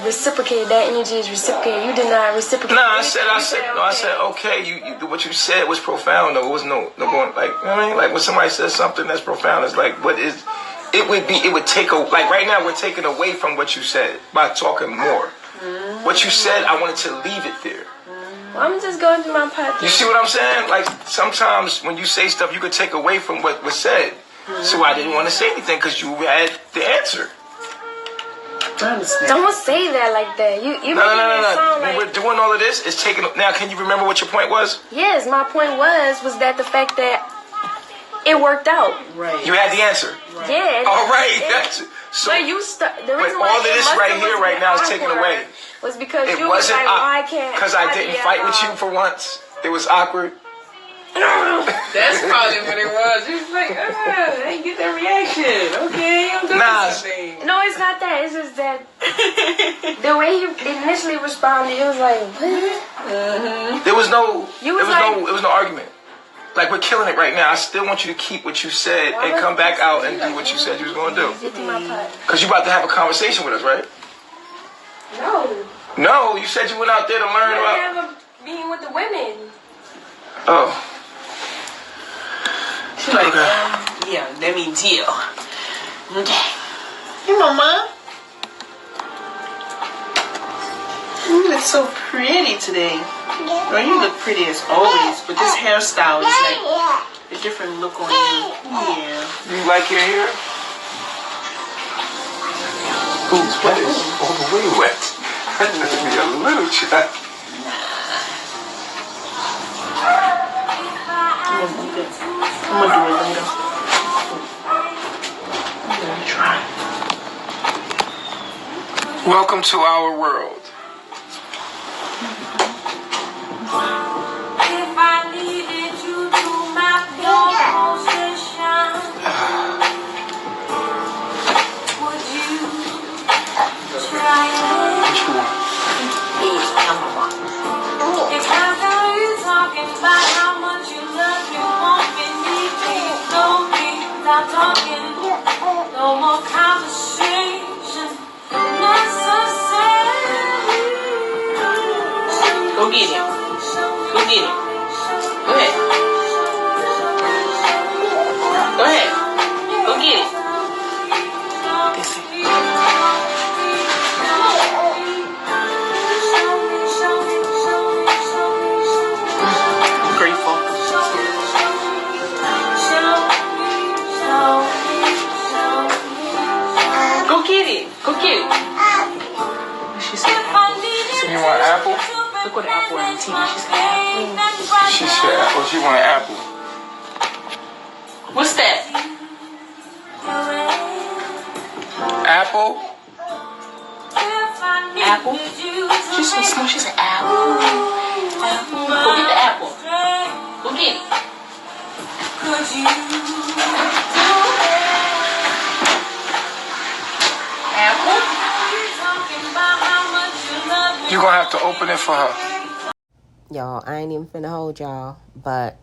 reciprocated. That energy is reciprocated. You did not reciprocate. Nah, I said okay. You what you said was profound. Though it was no going like, you know what I mean? Like when somebody says something that's profound, it's like what is. It would take a, like right now we're taking away from what you said by talking more. What you said, I wanted to leave it there. Well, I'm just going through my pot. You see what I'm saying? Like sometimes when you say stuff, you could take away from what was said. So I didn't want to say anything because you had the answer. I understand. Don't say that like that. You making it No. sound When like. we're doing all of this, it's taking. Now, can you remember what your point was? Yes, my point was that the fact that it worked out. Right. You had the answer. Yeah. All right. That's so. But you the reason why all of it this must right have here, was right now, is taken awkward away. Was because It you was wasn't like, why can't? because I didn't fight with you for once. It was awkward. That's probably what it was. She was like, I didn't get that reaction. Okay, I'm doing something. No, it's not that. It's just that the way you initially responded, it was like, what? There was no. You It was was no argument. Like we're killing it right now. I still want you to keep what you said and come back out and do what you said you was gonna do. Get to my pot. Cause you about to have a conversation with us, right? No. No, you said you went out there to learn I about. have a meeting with the women. Oh. She's like, Okay. yeah, that means you. Okay. Hey, Mama. You look so pretty today. Well, you look pretty as always, but this hairstyle is like a different look on you. Yeah. You like your hair? Who's wet? All the way wet. That must be a little chat. I'm gonna do it later. I'm gonna try. Welcome to our world. If I needed you to map your position, would you try it? If I got you talking about how much you love me, want me, need me, know me, stop talking. No more conversation necessary. Go get it. Go get it. Go ahead. Go ahead. Go get it. I'm grateful. Go get it. Go get it. She said apple. You want apple? Look what the apple on the TV. She said apple. She said apple. She want apple. What's that? Apple? If I Apple? She's so smart. She said apple. Apple. Go get the apple. Go get it. Apple? You're gonna have to open it for her. Y'all, I ain't even finna hold y'all, but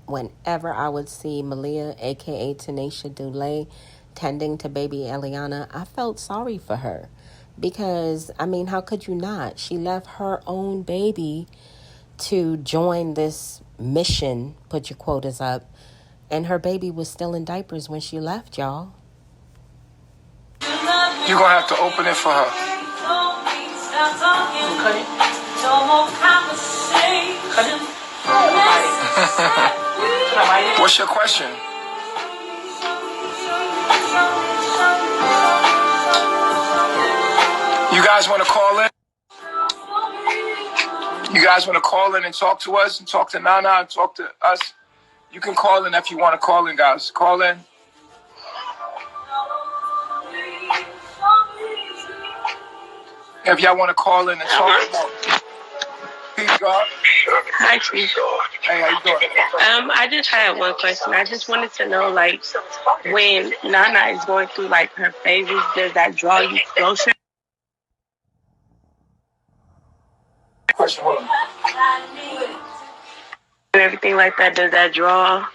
whenever I would see Malia, aka Tanisha Dulé, tending to baby Eliana, I felt sorry for her. Because, I mean, how could you not? She left her own baby to join this mission, put your quotas up, and her baby was still in diapers when she left, y'all. You're gonna have to open it for her. Cut it. Cut it. What's your question? You guys want to call in? You guys want to call in and talk to us and talk to Nana and talk to us? You can call in if you want to call in, guys. Call in. If y'all want to call in and talk about Peace, God. Hi, Chief. Hey, how you doing? I just had one question. I just wanted to know, like, when Nana is going through, like, her phases, does that draw you closer? Question, hold on. And everything like that, does that draw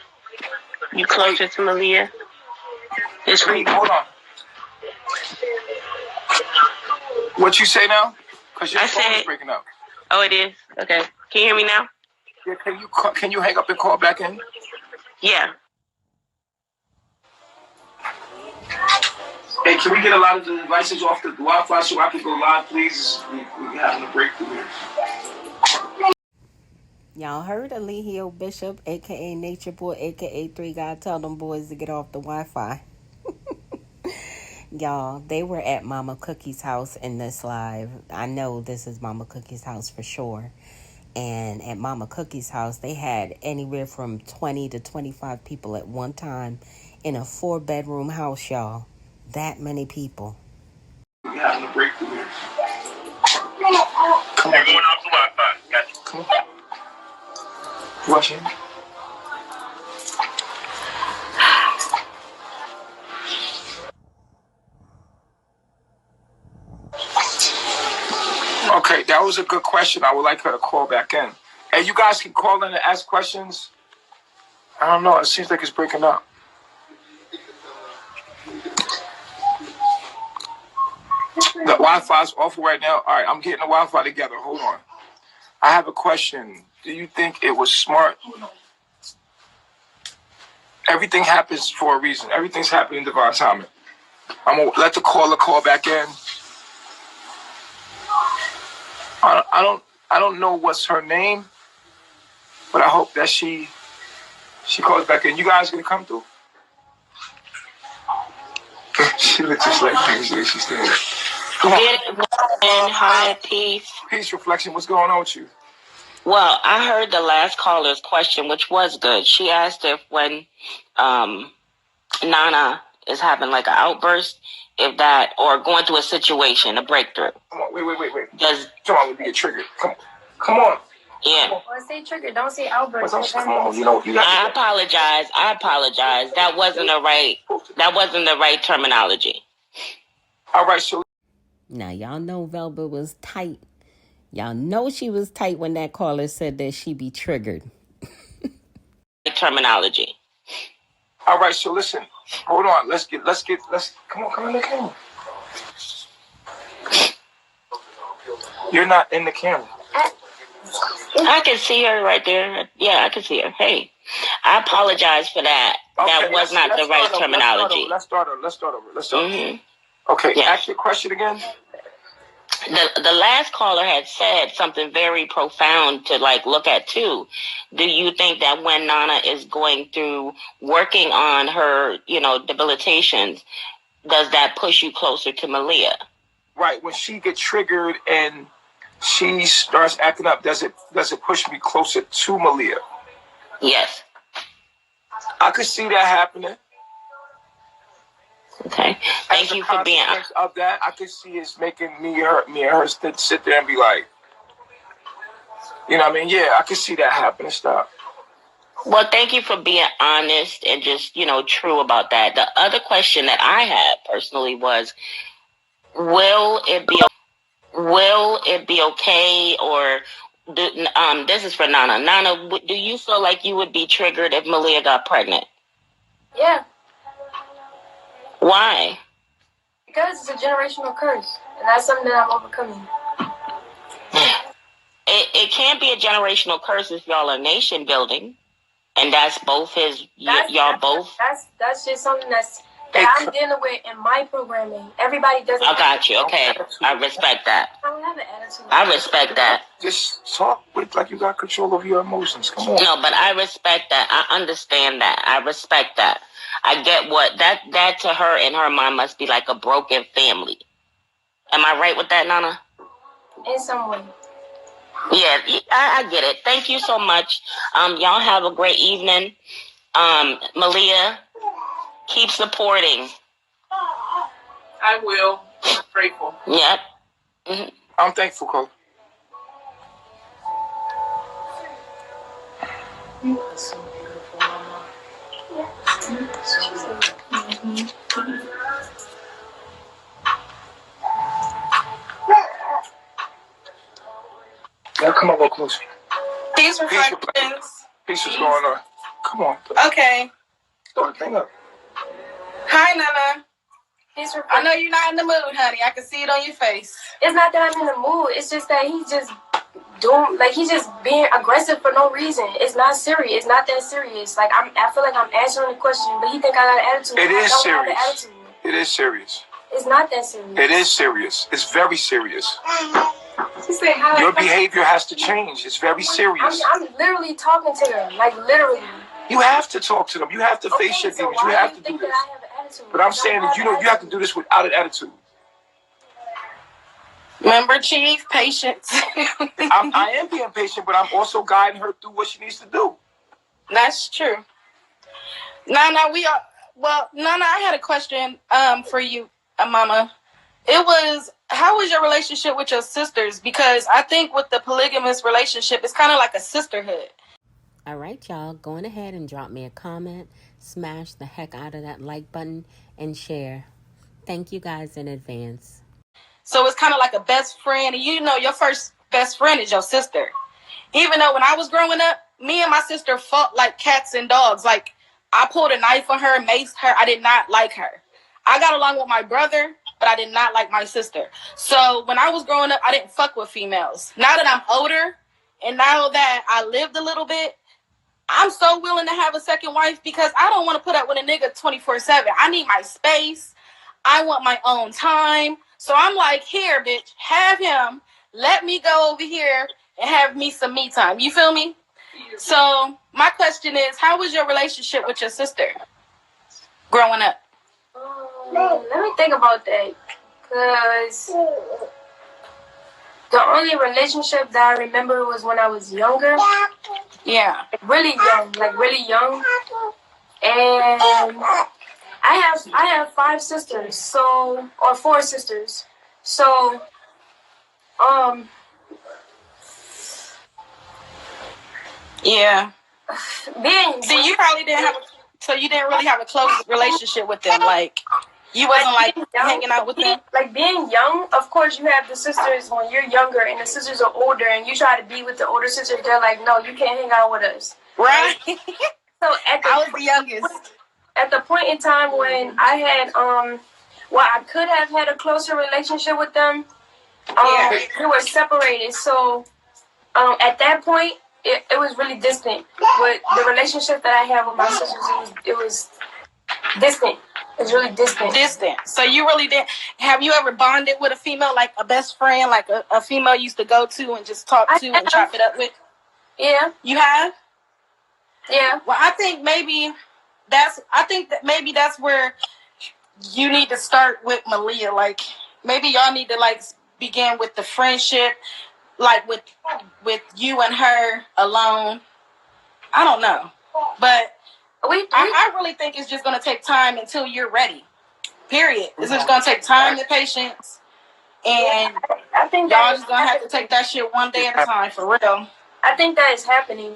you closer to Malia? Just Wait, hold on. What you say now? Because your phone is breaking up. Oh, it is? Okay. Can you hear me now? Yeah, can you hang up and call back in? Yeah. Hey, can we get a lot of the devices off the Wi-Fi so I can go live, please? We're having a breakthrough here. Y'all heard Eligio Bishop, a.k.a. Nature Boy, a.k.a. 3 God, tell them boys to get off the Wi-Fi. Y'all, they were at Mama Cookie's house in this live. I know this is Mama Cookie's house for sure. And at Mama Cookie's house, they had anywhere from 20 to 25 people at one time in a 4-bedroom house, y'all. That many people. We're having a breakthrough here. Come They're going off the Wi-Fi. Gotcha. Come on. Russian. Okay, that was a good question. I would like her to call back in. Hey, you guys can call in and ask questions. I don't know. It seems like it's breaking up. The Wi-Fi's awful right now. All right, I'm getting the Wi-Fi together. Hold on. I have a question. Do you think it was smart? Everything happens for a reason. Everything's happening in divine timing. I'm gonna let the caller call back in. I don't know what's her name, but I hope that she calls back in. You guys gonna come through? She looks just like me. She's standing. Come on. And hi, Peace. Peace, Reflection. What's going on with you? Well, I heard the last caller's question, which was good. She asked if when Nana is having like an outburst, if that, or going through a situation, a breakthrough. Come on, wait. Does come on, we get triggered. Come on. Yeah. Well, say trigger. Don't say outburst. Come on, you know. I apologize. That wasn't the right terminology. All right, so Now, y'all know Velva was tight. Y'all know she was tight when that caller said that she be triggered. Terminology. all right, so listen. Hold on. Let's come in the camera. You're not in the camera. I can see her right there. Yeah, I can see her. Hey, I apologize for that. Okay, that was not the right terminology. Let's start over. Mm-hmm. Okay, Yeah. ask your question again. The last caller had said something very profound to like look at too. Do you think that when Nana is going through working on her, debilitations, does that push you closer to Malia? Right, when she gets triggered and she starts acting up, does it push me closer to Malia? Yes. I could see that happening. Okay. Thank you for being. As a consequence of that, I could see it's making me and her sit there and be like, you know what I mean? Yeah, I could see that happening. Stop. Well, thank you for being honest and just, true about that. The other question that I had personally was, will it be okay, or this is for Nana. Nana, do you feel like you would be triggered if Malia got pregnant? Yeah. Why? Because it's a generational curse, and that's something that I'm overcoming. It can't be a generational curse if y'all are nation building, and that's both his. That's just something that I'm dealing with in my programming. Everybody doesn't. I got you. Okay, I respect that. I don't have an attitude. I respect that. Just talk with like you got control of your emotions. Come on. No, but I respect that. I understand that. I respect that. I get what that to her in her mind must be like a broken family. Am I right with that, Nana? In some way. Yeah, I get it. Thank you so much. Y'all have a great evening. Malia, keep supporting. I will. I'm grateful. Yep. Mm-hmm. I'm thankful, Cole. That's so beautiful, Mama. Now come on, go closer. Peace, reflections. Peace, what's going on? Come on. Okay. Throw the thing up. Hi, Nana. Peace, reflections. I know you're not in the mood, honey. I can see it on your face. It's not that I'm in the mood. It's just that he's just he's just being aggressive for no reason. It's not serious. It's not that serious. Like I feel like I'm answering the question, but he think I got an attitude. It is serious. Have an attitude. It is serious. It's not that serious. It is serious. It's very serious. Your behavior has to change. It's very serious. I'm literally talking to them. Like literally. You have to talk to them. You have to face your demons. You have to do this. But I'm saying that you have to do this without an attitude. Remember, Chief, patience. I am being patient, but I'm also guiding her through what she needs to do. That's true. Nana, Nana, I had a question for you, Mama. How was your relationship with your sisters? Because I think with the polygamous relationship, it's kind of like a sisterhood. All right, y'all, go on ahead and drop me a comment, smash the heck out of that like button, and share. Thank you guys in advance. So it's kind of like a best friend, and your first best friend is your sister. Even though when I was growing up, me and my sister fought like cats and dogs. Like, I pulled a knife on her, maced her. I did not like her. I got along with my brother, but I did not like my sister. So when I was growing up, I didn't fuck with females. Now that I'm older, and now that I lived a little bit, I'm so willing to have a second wife because I don't want to put up with a nigga 24/7. I need my space. I want my own time. So I'm like, here, bitch, have him. Let me go over here and have me some me time. You feel me? So my question is, how was your relationship with your sister growing up? Let me think about that. Because the only relationship that I remember was when I was younger. Yeah. Really young. And I have 5 sisters, or 4 sisters. So, yeah. So you probably didn't you didn't really have a close relationship with them, like you wasn't like hanging out with them. Like being young, of course you have the sisters when you're younger, and the sisters are older, and you try to be with the older sisters. They're like, no, you can't hang out with us, right? So I was the youngest. At the point in time when I had I could have had a closer relationship with them, we were separated. So at that point, it was really distant. But the relationship that I had with my sisters, it was distant. It's really distant. So you really didn't. Have you ever bonded with a female, like a best friend, like a female you used to go to and just talk to and chop it up with? Yeah. You have? Yeah. Well, I think maybe that's where you need to start with Malia. Like, maybe y'all need to like begin with the friendship, like with you and her alone. I don't know, but I really think it's just gonna take time until you're ready. Period. It's just gonna take time and patience, and I think y'all just gonna have to take that shit one day at a time, for real. I think that is happening.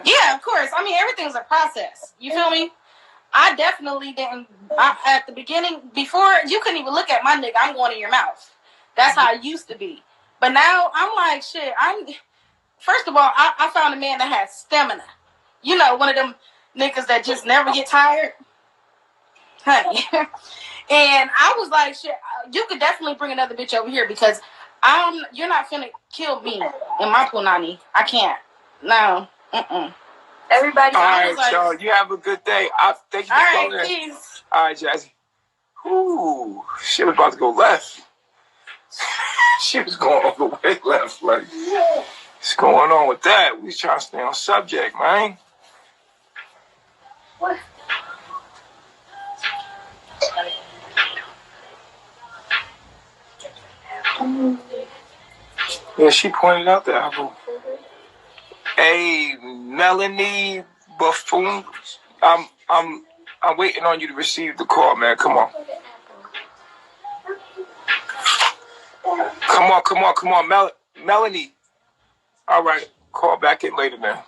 Yeah, of course. I mean, everything's a process. You feel me? I definitely didn't. At the beginning, before you couldn't even look at my nigga, I'm going in your mouth. That's how I used to be. But now I'm like, shit. First of all, I found a man that has stamina. You know, one of them niggas that just never get tired, honey. And I was like, shit. You could definitely bring another bitch over here because you're not finna kill me in my punani. I can't. No. Everybody. All right, y'all. You have a good day. Thank you for calling. All right, peace. All right, Jazzy. Ooh, she was about to go left. She was going all the way left. Like, what's going on with that? We trying to stay on subject, man. What? Yeah, she pointed out the apple. Hey, Melanie Buffoon. I'm waiting on you to receive the call, man. Come on. Come on. Melanie. All right. Call back in later, man.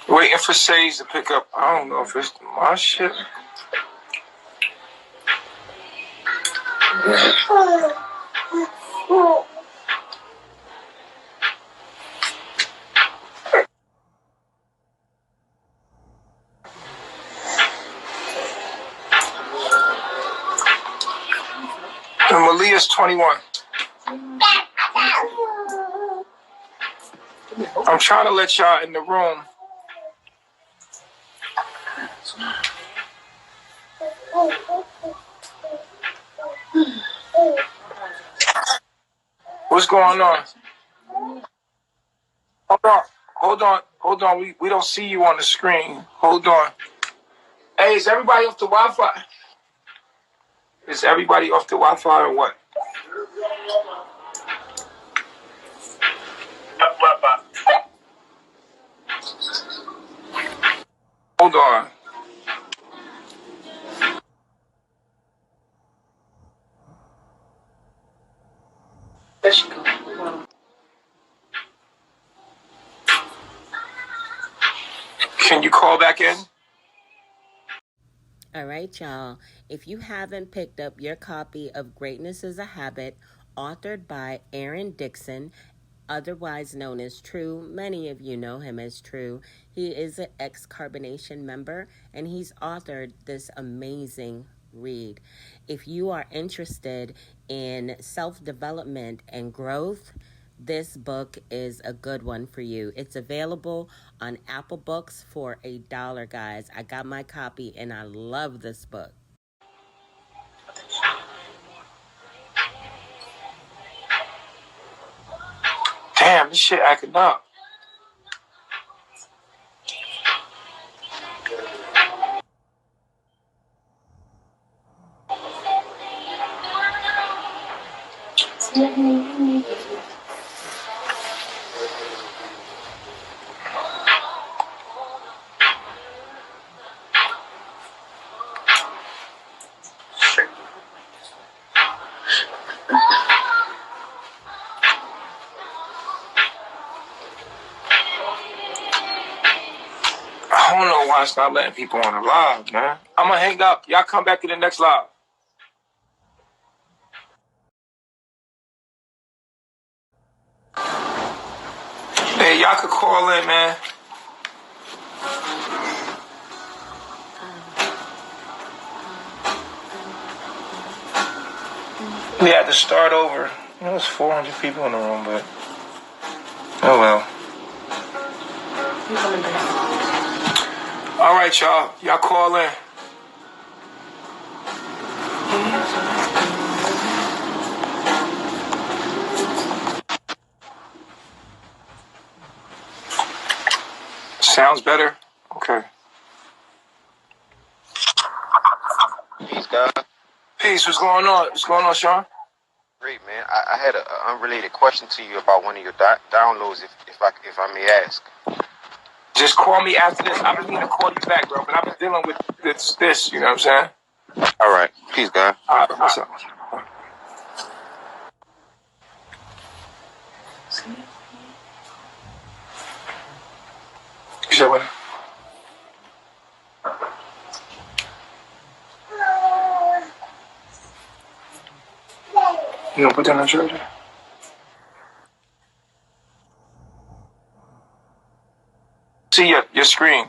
Waiting for Sage to pick up. I don't know if it's my shit. And Malia's 21. I'm trying to let y'all in the room. What's going on? Hold on. We don't see you on the screen. Hold on. Hey, is everybody off the Wi-Fi? Is everybody off the Wi-Fi or what? Hold on. There she goes. Can you call back in? All right, y'all. If you haven't picked up your copy of Greatness is a Habit, authored by Aaron Dixon, otherwise known as True, many of you know him as True. He is an ex-Carbonation member, and he's authored this amazing read. If you are interested in self-development and growth, this book is a good one for you. It's available on Apple Books for $1, guys. I got my copy and I love this book. Damn, this shit acting up. I don't know why it's not letting people on the live, man. I'm gonna hang up. Y'all come back to the next live. Hey, y'all could call in, man. We had to start over. There was 400 people in the room, but oh well. All right, y'all. Y'all call in. Sounds better? Okay. Peace, God. Peace, what's going on? What's going on, Sean? Great, man. I had an unrelated question to you about one of your downloads, if I may ask. Just call me after this. I've been meaning to call you back, bro, but I've been dealing with this, you know what I'm saying? All right. Peace, God. All right, what's up? You said what? You gonna put that on the charger? See your screen.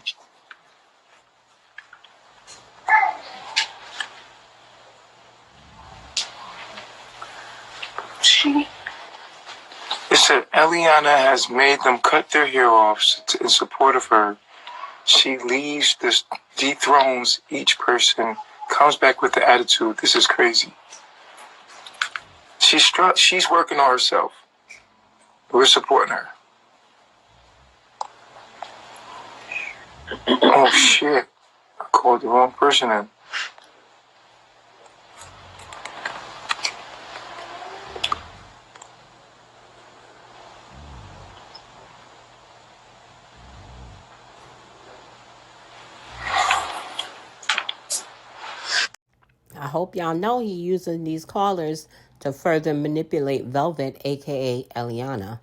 It said Eliana has made them cut their hair off in support of her. She leaves, this dethrones each person, comes back with the attitude. This is crazy. She's working on herself. We're supporting her. Oh shit! I called the wrong person in. I hope y'all know he using these callers to further manipulate Velvet, aka Eliana.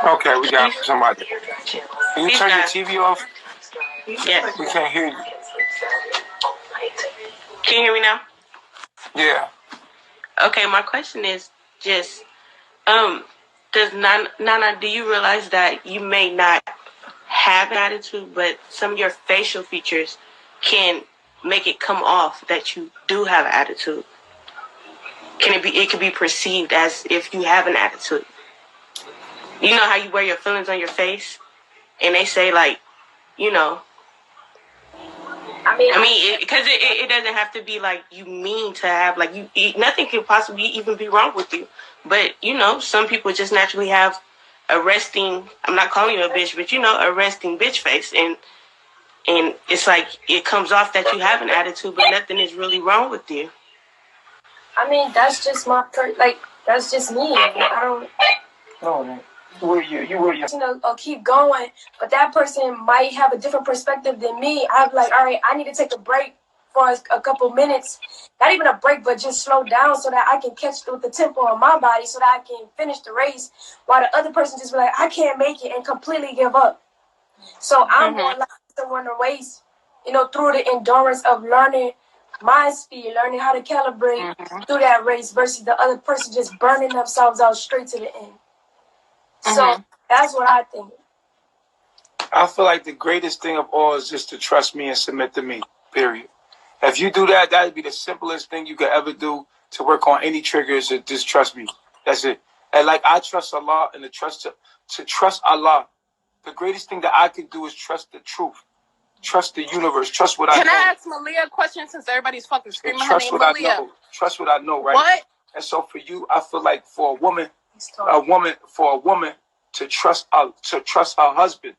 Okay, we got somebody. Can you turn your TV off? Yes. We can't hear you. Can you hear me now? Yeah. Okay, my question is just, does Nana, do you realize that you may not have an attitude, but some of your facial features can make it come off that you do have an attitude? It could be perceived as if you have an attitude. You know how you wear your feelings on your face, and they say like, you know. I mean, because it doesn't have to be like you mean to have like nothing could possibly even be wrong with you, but you know, some people just naturally have a resting. I'm not calling you a bitch, but you know, a resting bitch face, and it's like it comes off that you have an attitude, but nothing is really wrong with you. I mean, that's just that's just me. I don't. No, man. You were you. Keep going, but that person might have a different perspective than me. I'm like, all right, I need to take a break for a couple minutes. Not even a break, but just slow down so that I can catch with the tempo of my body so that I can finish the race, while the other person just be like, I can't make it and completely give up. So I'm more likely to win the race, through the endurance of learning my speed, learning how to calibrate through that race versus the other person just burning themselves out straight to the end. So that's what I think. I feel like the greatest thing of all is just to trust me and submit to me, period. If you do that, that would be the simplest thing you could ever do to work on any triggers. Just trust me. That's it. And like I trust Allah, and to trust Allah, the greatest thing that I can do is trust the truth. Trust the universe. Trust what I know. Can I ask Malia a question since everybody's fucking screaming her trust name, what Malia? I know. Trust what I know, right? What? And so for you, I feel like for a woman to trust her husband,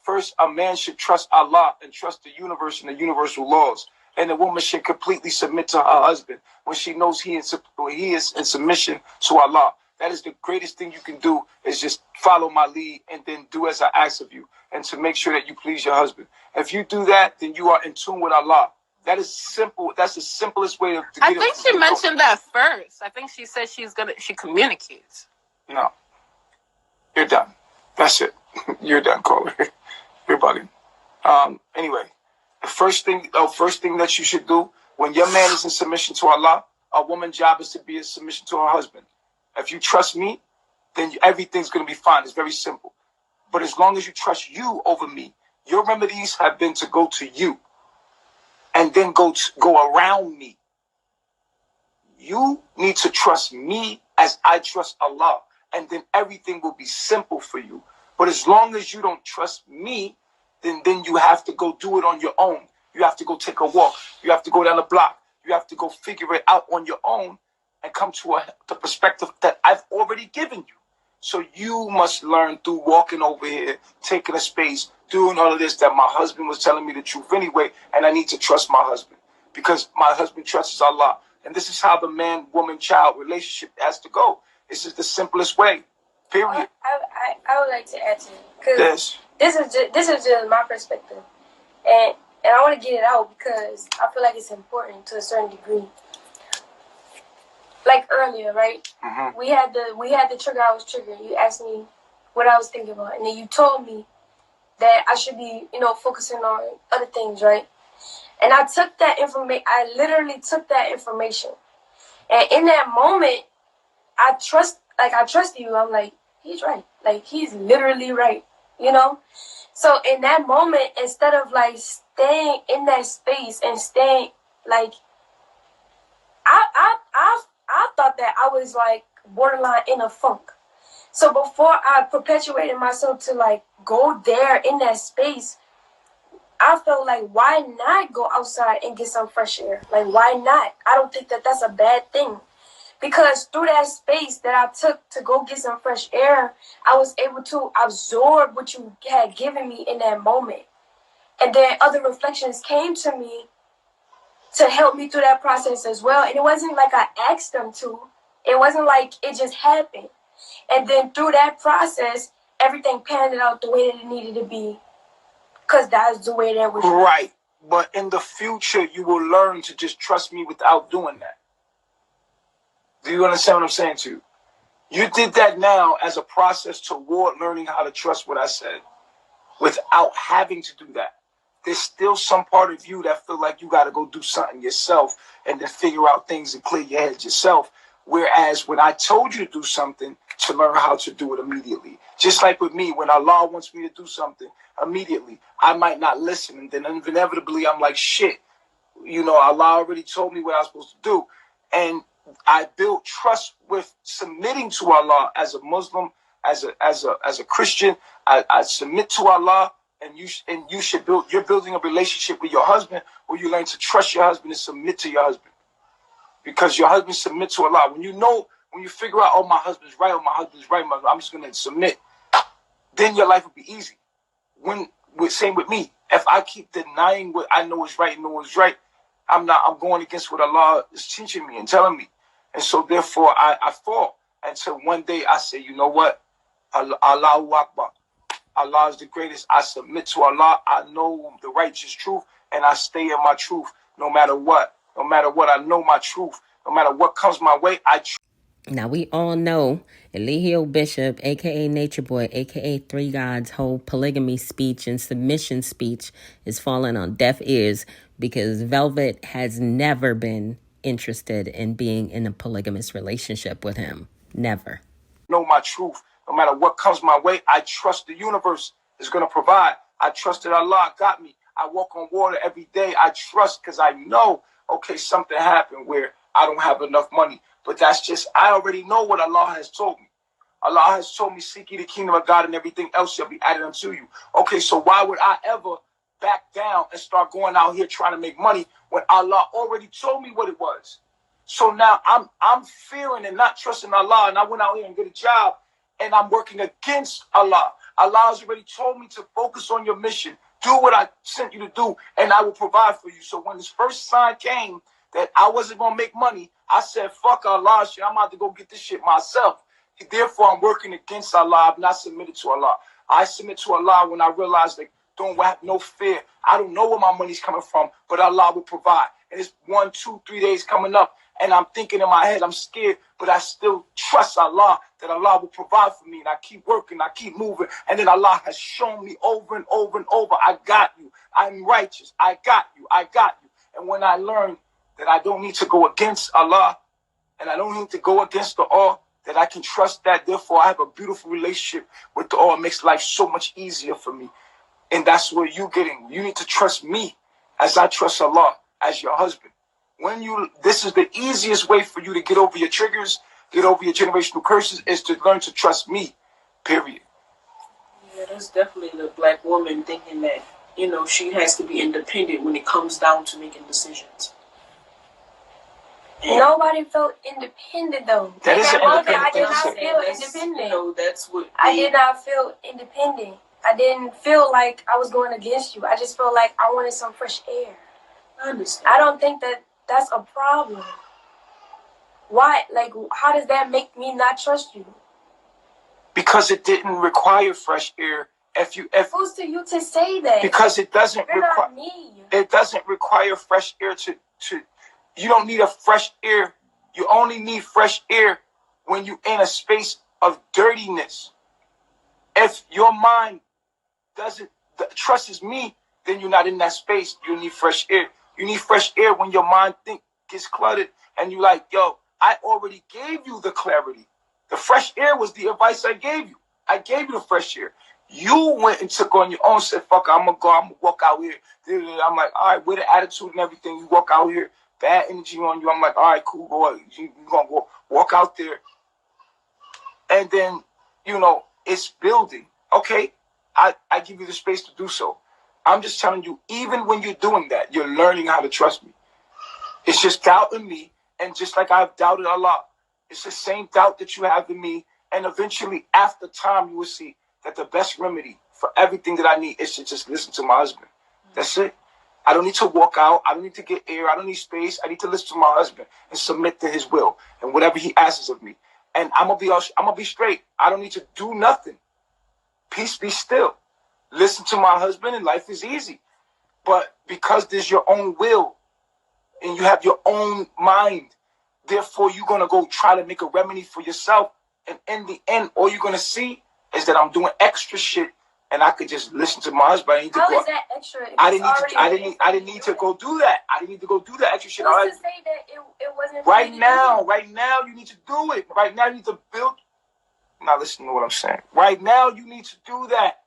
first a man should trust Allah and trust the universe and the universal laws. And the woman should completely submit to her husband when she knows he is in submission to Allah. That is the greatest thing you can do, is just follow my lead and then do as I ask of you, and to make sure that you please your husband. If you do that, then you are in tune with Allah. That is simple. That's the simplest way to get it. I think she mentioned that first. I think she said she communicates. No. You're done. That's it. You're done, caller. You're bugging. Anyway, the first thing that you should do when your man is in submission to Allah, a woman's job is to be in submission to her husband. If you trust me, then everything's going to be fine. It's very simple. But as long as you trust you over me, your remedies have been to go to you and then go around me. You need to trust me as I trust Allah, and then everything will be simple for you. But as long as you don't trust me, then you have to go do it on your own. You have to go take a walk. You have to go down the block. You have to go figure it out on your own and come to the perspective that I've already given you. So you must learn through walking over here, taking a space, doing all of this, that my husband was telling me the truth anyway, and I need to trust my husband because my husband trusts Allah. And this is how the man, woman, child relationship has to go. This is the simplest way, period. I would like to add to it, because this is just my perspective. And I want to get it out because I feel like it's important to a certain degree. Like earlier, right? Mm-hmm. We had the trigger I was triggering. You asked me what I was thinking about, and then you told me that I should be, focusing on other things, right? And I took that information. I literally took that information, and in that moment, I trust you. I'm like, he's right. Like, he's literally right. So in that moment, instead of like staying in that space and staying like, I thought that I was like borderline in a funk. So before I perpetuated myself to like go there in that space, I felt like, why not go outside and get some fresh air? Like, why not? I don't think that that's a bad thing. Because through that space that I took to go get some fresh air, I was able to absorb what you had given me in that moment. And then other reflections came to me to help me through that process as well. And it wasn't like I asked them to. It wasn't like it just happened. And then through that process, everything panned out the way that it needed to be. Because that's the way that was. Right. But in the future, you will learn to just trust me without doing that. Do you understand what I'm saying to you? You did that now as a process toward learning how to trust what I said without having to do that. There's still some part of you that feel like you got to go do something yourself and then figure out things and clear your head yourself. Whereas when I told you to do something, to learn how to do it immediately. Just like with me, when Allah wants me to do something immediately, I might not listen. And then inevitably I'm like, shit, Allah already told me what I was supposed to do. And I build trust with submitting to Allah as a Muslim, as a Christian. I submit to Allah, and you're building a relationship with your husband where you learn to trust your husband and submit to your husband, because your husband submits to Allah. When you figure out, oh, my husband's right, I'm just gonna submit. Then your life will be easy. Same with me. If I keep denying what I know is right and know is right, I'm going against what Allah is teaching me and telling me. And so therefore I fall until one day I say, you know what? Allahu Akbar. Allah is the greatest. I submit to Allah. I know the righteous truth and I stay in my truth no matter what. No matter what, I know my truth. No matter what comes my way, Now, we all know Eligio Bishop, a.k.a. Nature Boy, a.k.a. Three Gods' whole polygamy speech and submission speech is falling on deaf ears because Velvet has never been interested in being in a polygamous relationship with him. Never. Know my truth. No matter what comes my way, I trust the universe is going to provide. I trust that Allah got me. I walk on water every day. I trust because I know, okay, something happened where I don't have enough money. But that's just, I already know what Allah has told me. Allah has told me, seek ye the kingdom of God and everything else shall be added unto you. Okay, so why would I ever back down and start going out here trying to make money when Allah already told me what it was? So now I'm fearing and not trusting Allah, and I went out here and get a job and I'm working against Allah. Allah has already told me to focus on your mission. Do what I sent you to do, and I will provide for you. So when this first sign came that I wasn't going to make money, I said, fuck Allah, shit, I'm about to go get this shit myself. Therefore, I'm working against Allah. I'm not submitted to Allah. I submit to Allah when I realize that don't have no fear. I don't know where my money's coming from, but Allah will provide. And it's 1, 2, 3 days coming up, and I'm thinking in my head, I'm scared, but I still trust Allah that Allah will provide for me. And I keep working, I keep moving. And then Allah has shown me over and over and over, I got you. I'm righteous. I got you. I got you. And when I learned that I don't need to go against Allah, and I don't need to go against the all, that I can trust that. Therefore, I have a beautiful relationship with the all. It makes life so much easier for me. And that's where you're getting. You need to trust me as I trust Allah as your husband. This is the easiest way for you to get over your triggers, get over your generational curses, is to learn to trust me, period. Yeah, that's definitely the black woman thinking that, she has to be independent when it comes down to making decisions. Nobody felt independent though. That is an independent I did thing to not say. feel independent. You know, that's what I did not feel independent. I didn't feel like I was going against you. I just felt like I wanted some fresh air. I understand. I don't think that that's a problem. Why? Like, how does that make me not trust you? Because it didn't require fresh air. Who's to you to say that? Because it doesn't You're require. not me. It doesn't require fresh air to. You don't need a fresh air. You only need fresh air when you're in a space of dirtiness. If your mind doesn't trusts me, then you're not in that space. You need fresh air. You need fresh air when your mind gets cluttered and you're like, yo, I already gave you the clarity. The fresh air was the advice I gave you. I gave you the fresh air. You went and took on your own, said, fuck, I'm going to walk out here. I'm like, all right, with the attitude and everything, you walk out here, bad energy on you. I'm like, all right, cool, boy. You're going to walk out there. And then, it's building. Okay, I give you the space to do so. I'm just telling you, even when you're doing that, you're learning how to trust me. It's just doubt in me. And just like I've doubted Allah, it's the same doubt that you have in me. And eventually, after time, you will see that the best remedy for everything that I need is to just listen to my husband. That's it. I don't need to walk out. I don't need to get air. I don't need space. I need to listen to my husband and submit to his will and whatever he asks of me. And I'm gonna be straight. I don't need to do nothing. Peace be still. Listen to my husband and life is easy. But because there's your own will and you have your own mind, therefore you're gonna go try to make a remedy for yourself. And in the end, all you're gonna see is that I'm doing extra shit, and I could just listen to my husband. I need to How go. is that extra? I didn't need to go do that. I didn't need to go do that extra shit. Who's to say that it wasn't right now, you need to do it. Right now, you need to build. Now listen to what I'm saying. Right now, you need to do that.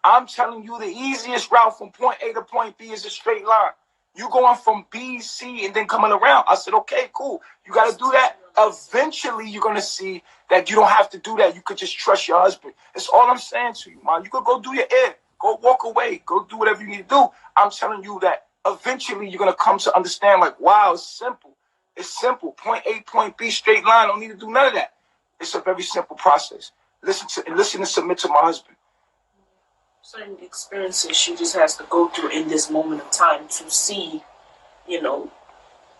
I'm telling you, the easiest route from point A to point B is a straight line. You going from B, C, and then coming around. I said, okay, cool. You got to do that. Eventually, you're going to see that you don't have to do that. You could just trust your husband. That's all I'm saying to you, man. You could go do your air. Go walk away. Go do whatever you need to do. I'm telling you that eventually you're going to come to understand, like, wow, it's simple. It's simple. Point A, point B, straight line. Don't need to do none of that. It's a very simple process. Listen and submit to my husband. Certain experiences she just has to go through in this moment of time to see,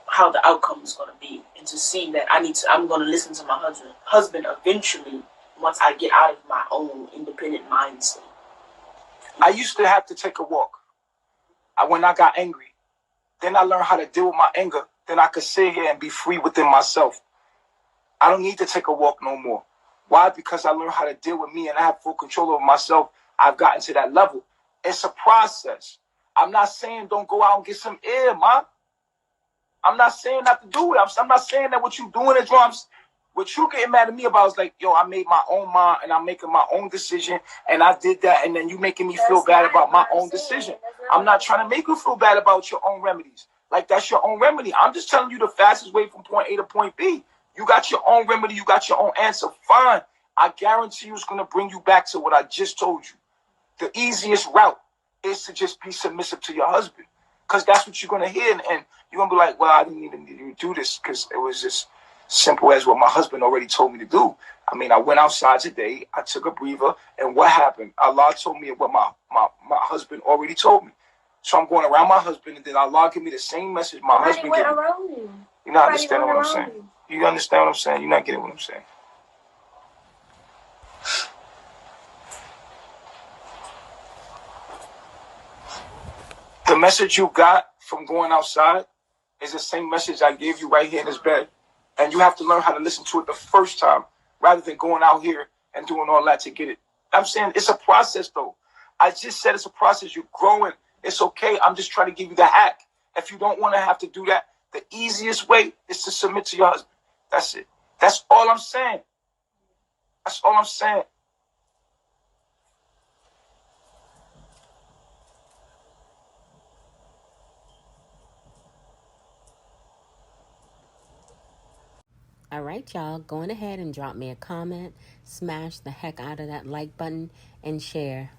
how the outcome is going to be, and to see that I'm going to listen to my husband eventually once I get out of my own independent mindset. I used to have to take a walk when I got angry. Then I learned how to deal with my anger. Then I could sit here and be free within myself. I don't need to take a walk no more. Why? Because I learned how to deal with me and I have full control over myself. I've gotten to that level. It's a process. I'm not saying don't go out and get some air, man. I'm not saying not to do it. I'm not saying that what you doing is wrong. What you getting mad at me about is like, yo, I made my own mind and I'm making my own decision and I did that, and then you making me feel bad about my own decision. I'm not trying to make you feel bad about your own remedies. Like, that's your own remedy. I'm just telling you the fastest way from point A to point B. You got your own remedy. You got your own answer. Fine. I guarantee you it's going to bring you back to what I just told you. The easiest route is to just be submissive to your husband, because that's what you're going to hear. And you're going to be like, well, I didn't even need to do this because it was just simple as what my husband already told me to do. I mean, I went outside today. I took a breather. And what happened? Allah told me what my husband already told me. So I'm going around my husband, and then Allah give me the same message my husband gave me. You're not understanding what I'm saying. You understand what I'm saying? You're not getting what I'm saying. The message you got from going outside is the same message I gave you right here in this bed. And you have to learn how to listen to it the first time rather than going out here and doing all that to get it. I'm saying it's a process, though. I just said it's a process. You're growing. It's okay. I'm just trying to give you the hack. If you don't want to have to do that, the easiest way is to submit to your husband. That's it. That's all I'm saying. That's all I'm saying. All right, y'all, going ahead and drop me a comment, smash the heck out of that like button, and share.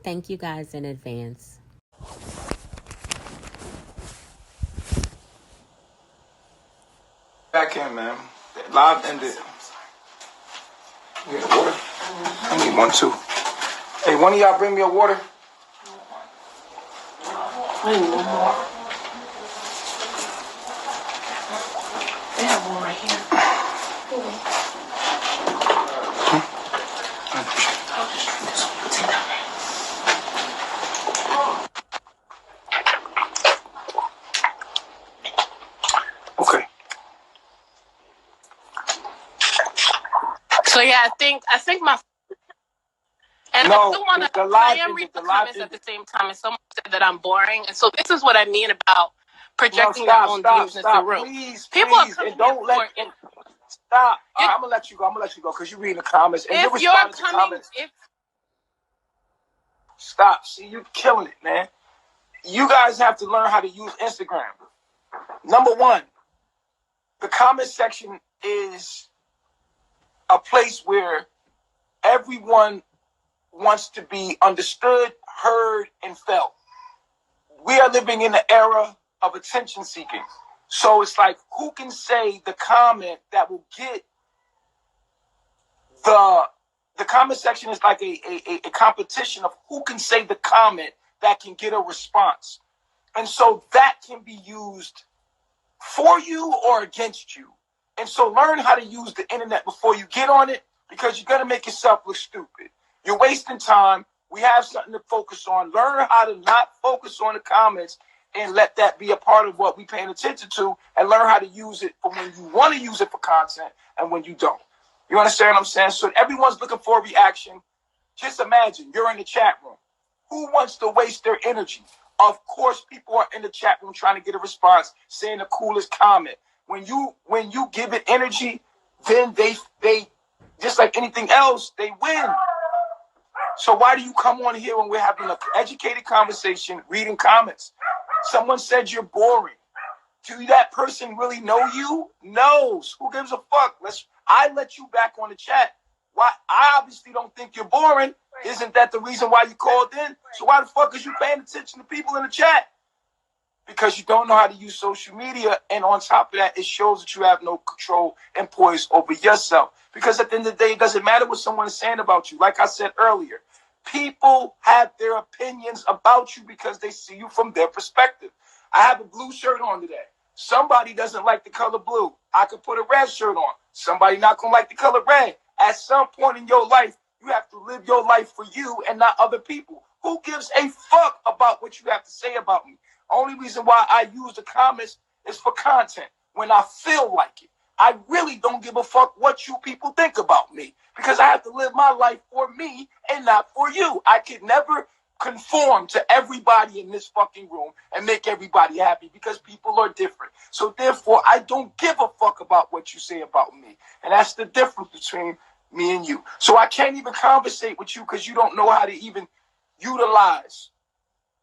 Thank you guys in advance. Back in, man. Live ended. You get water? I need one too. Hey, one of y'all bring me a water? I need one more. They have one right here. Okay. So yeah, I think my and No, I still want to. the I live am ended. reading The the live comments at ended. the same time, and someone said that I'm boring, and so this is what I mean about No, projecting your own demons into the room. Please, People are please, coming and don't here let. for Stop. All you, right, I'm gonna let you go because you're reading the comments and you're if you're responding to coming, comments. if Stop. See, you killing it, man. You guys have to learn how to use Instagram. Number one, the comment section is a place where everyone wants to be understood, heard, and felt. We are living in the era of attention seeking. So it's like, who can say the comment that will get the comment section is like a competition of who can say the comment that can get a response. And so that can be used for you or against you. And so learn how to use the internet before you get on it, because you're going to make yourself look stupid. You're wasting time. We have something to focus on. Learn how to not focus on the comments and let that be a part of what we're paying attention to, and learn how to use it for when you want to use it for content and when you don't. You understand what I'm saying? So everyone's looking for a reaction. Just imagine you're in the chat room. Who wants to waste their energy? Of course, people are in the chat room trying to get a response, saying the coolest comment. When you give it energy, then they just like anything else, they win. So why do you come on here when we're having an educated conversation, reading comments? Someone said you're boring. Do that person really know you? Knows. Who gives a fuck? I let you back on the chat. Why? I obviously don't think you're boring. Isn't that the reason why you called in? So why the fuck is you paying attention to people in the chat? Because you don't know how to use social media, and on top of that, it shows that you have no control and poise over yourself. Because at the end of the day, it doesn't matter what someone is saying about you. Like I said earlier, people have their opinions about you because they see you from their perspective. I have a blue shirt on today. Somebody doesn't like the color blue. I could put a red shirt on. Somebody not gonna like the color red. At some point in your life, you have to live your life for you and not other people. Who gives a fuck about what you have to say about me? Only reason why I use the comments is for content, when I feel like it. I really don't give a fuck what you people think about me, because I have to live my life for me and not for you. I could never conform to everybody in this fucking room and make everybody happy, because people are different. So therefore, I don't give a fuck about what you say about me. And that's the difference between me and you. So I can't even conversate with you because you don't know how to even utilize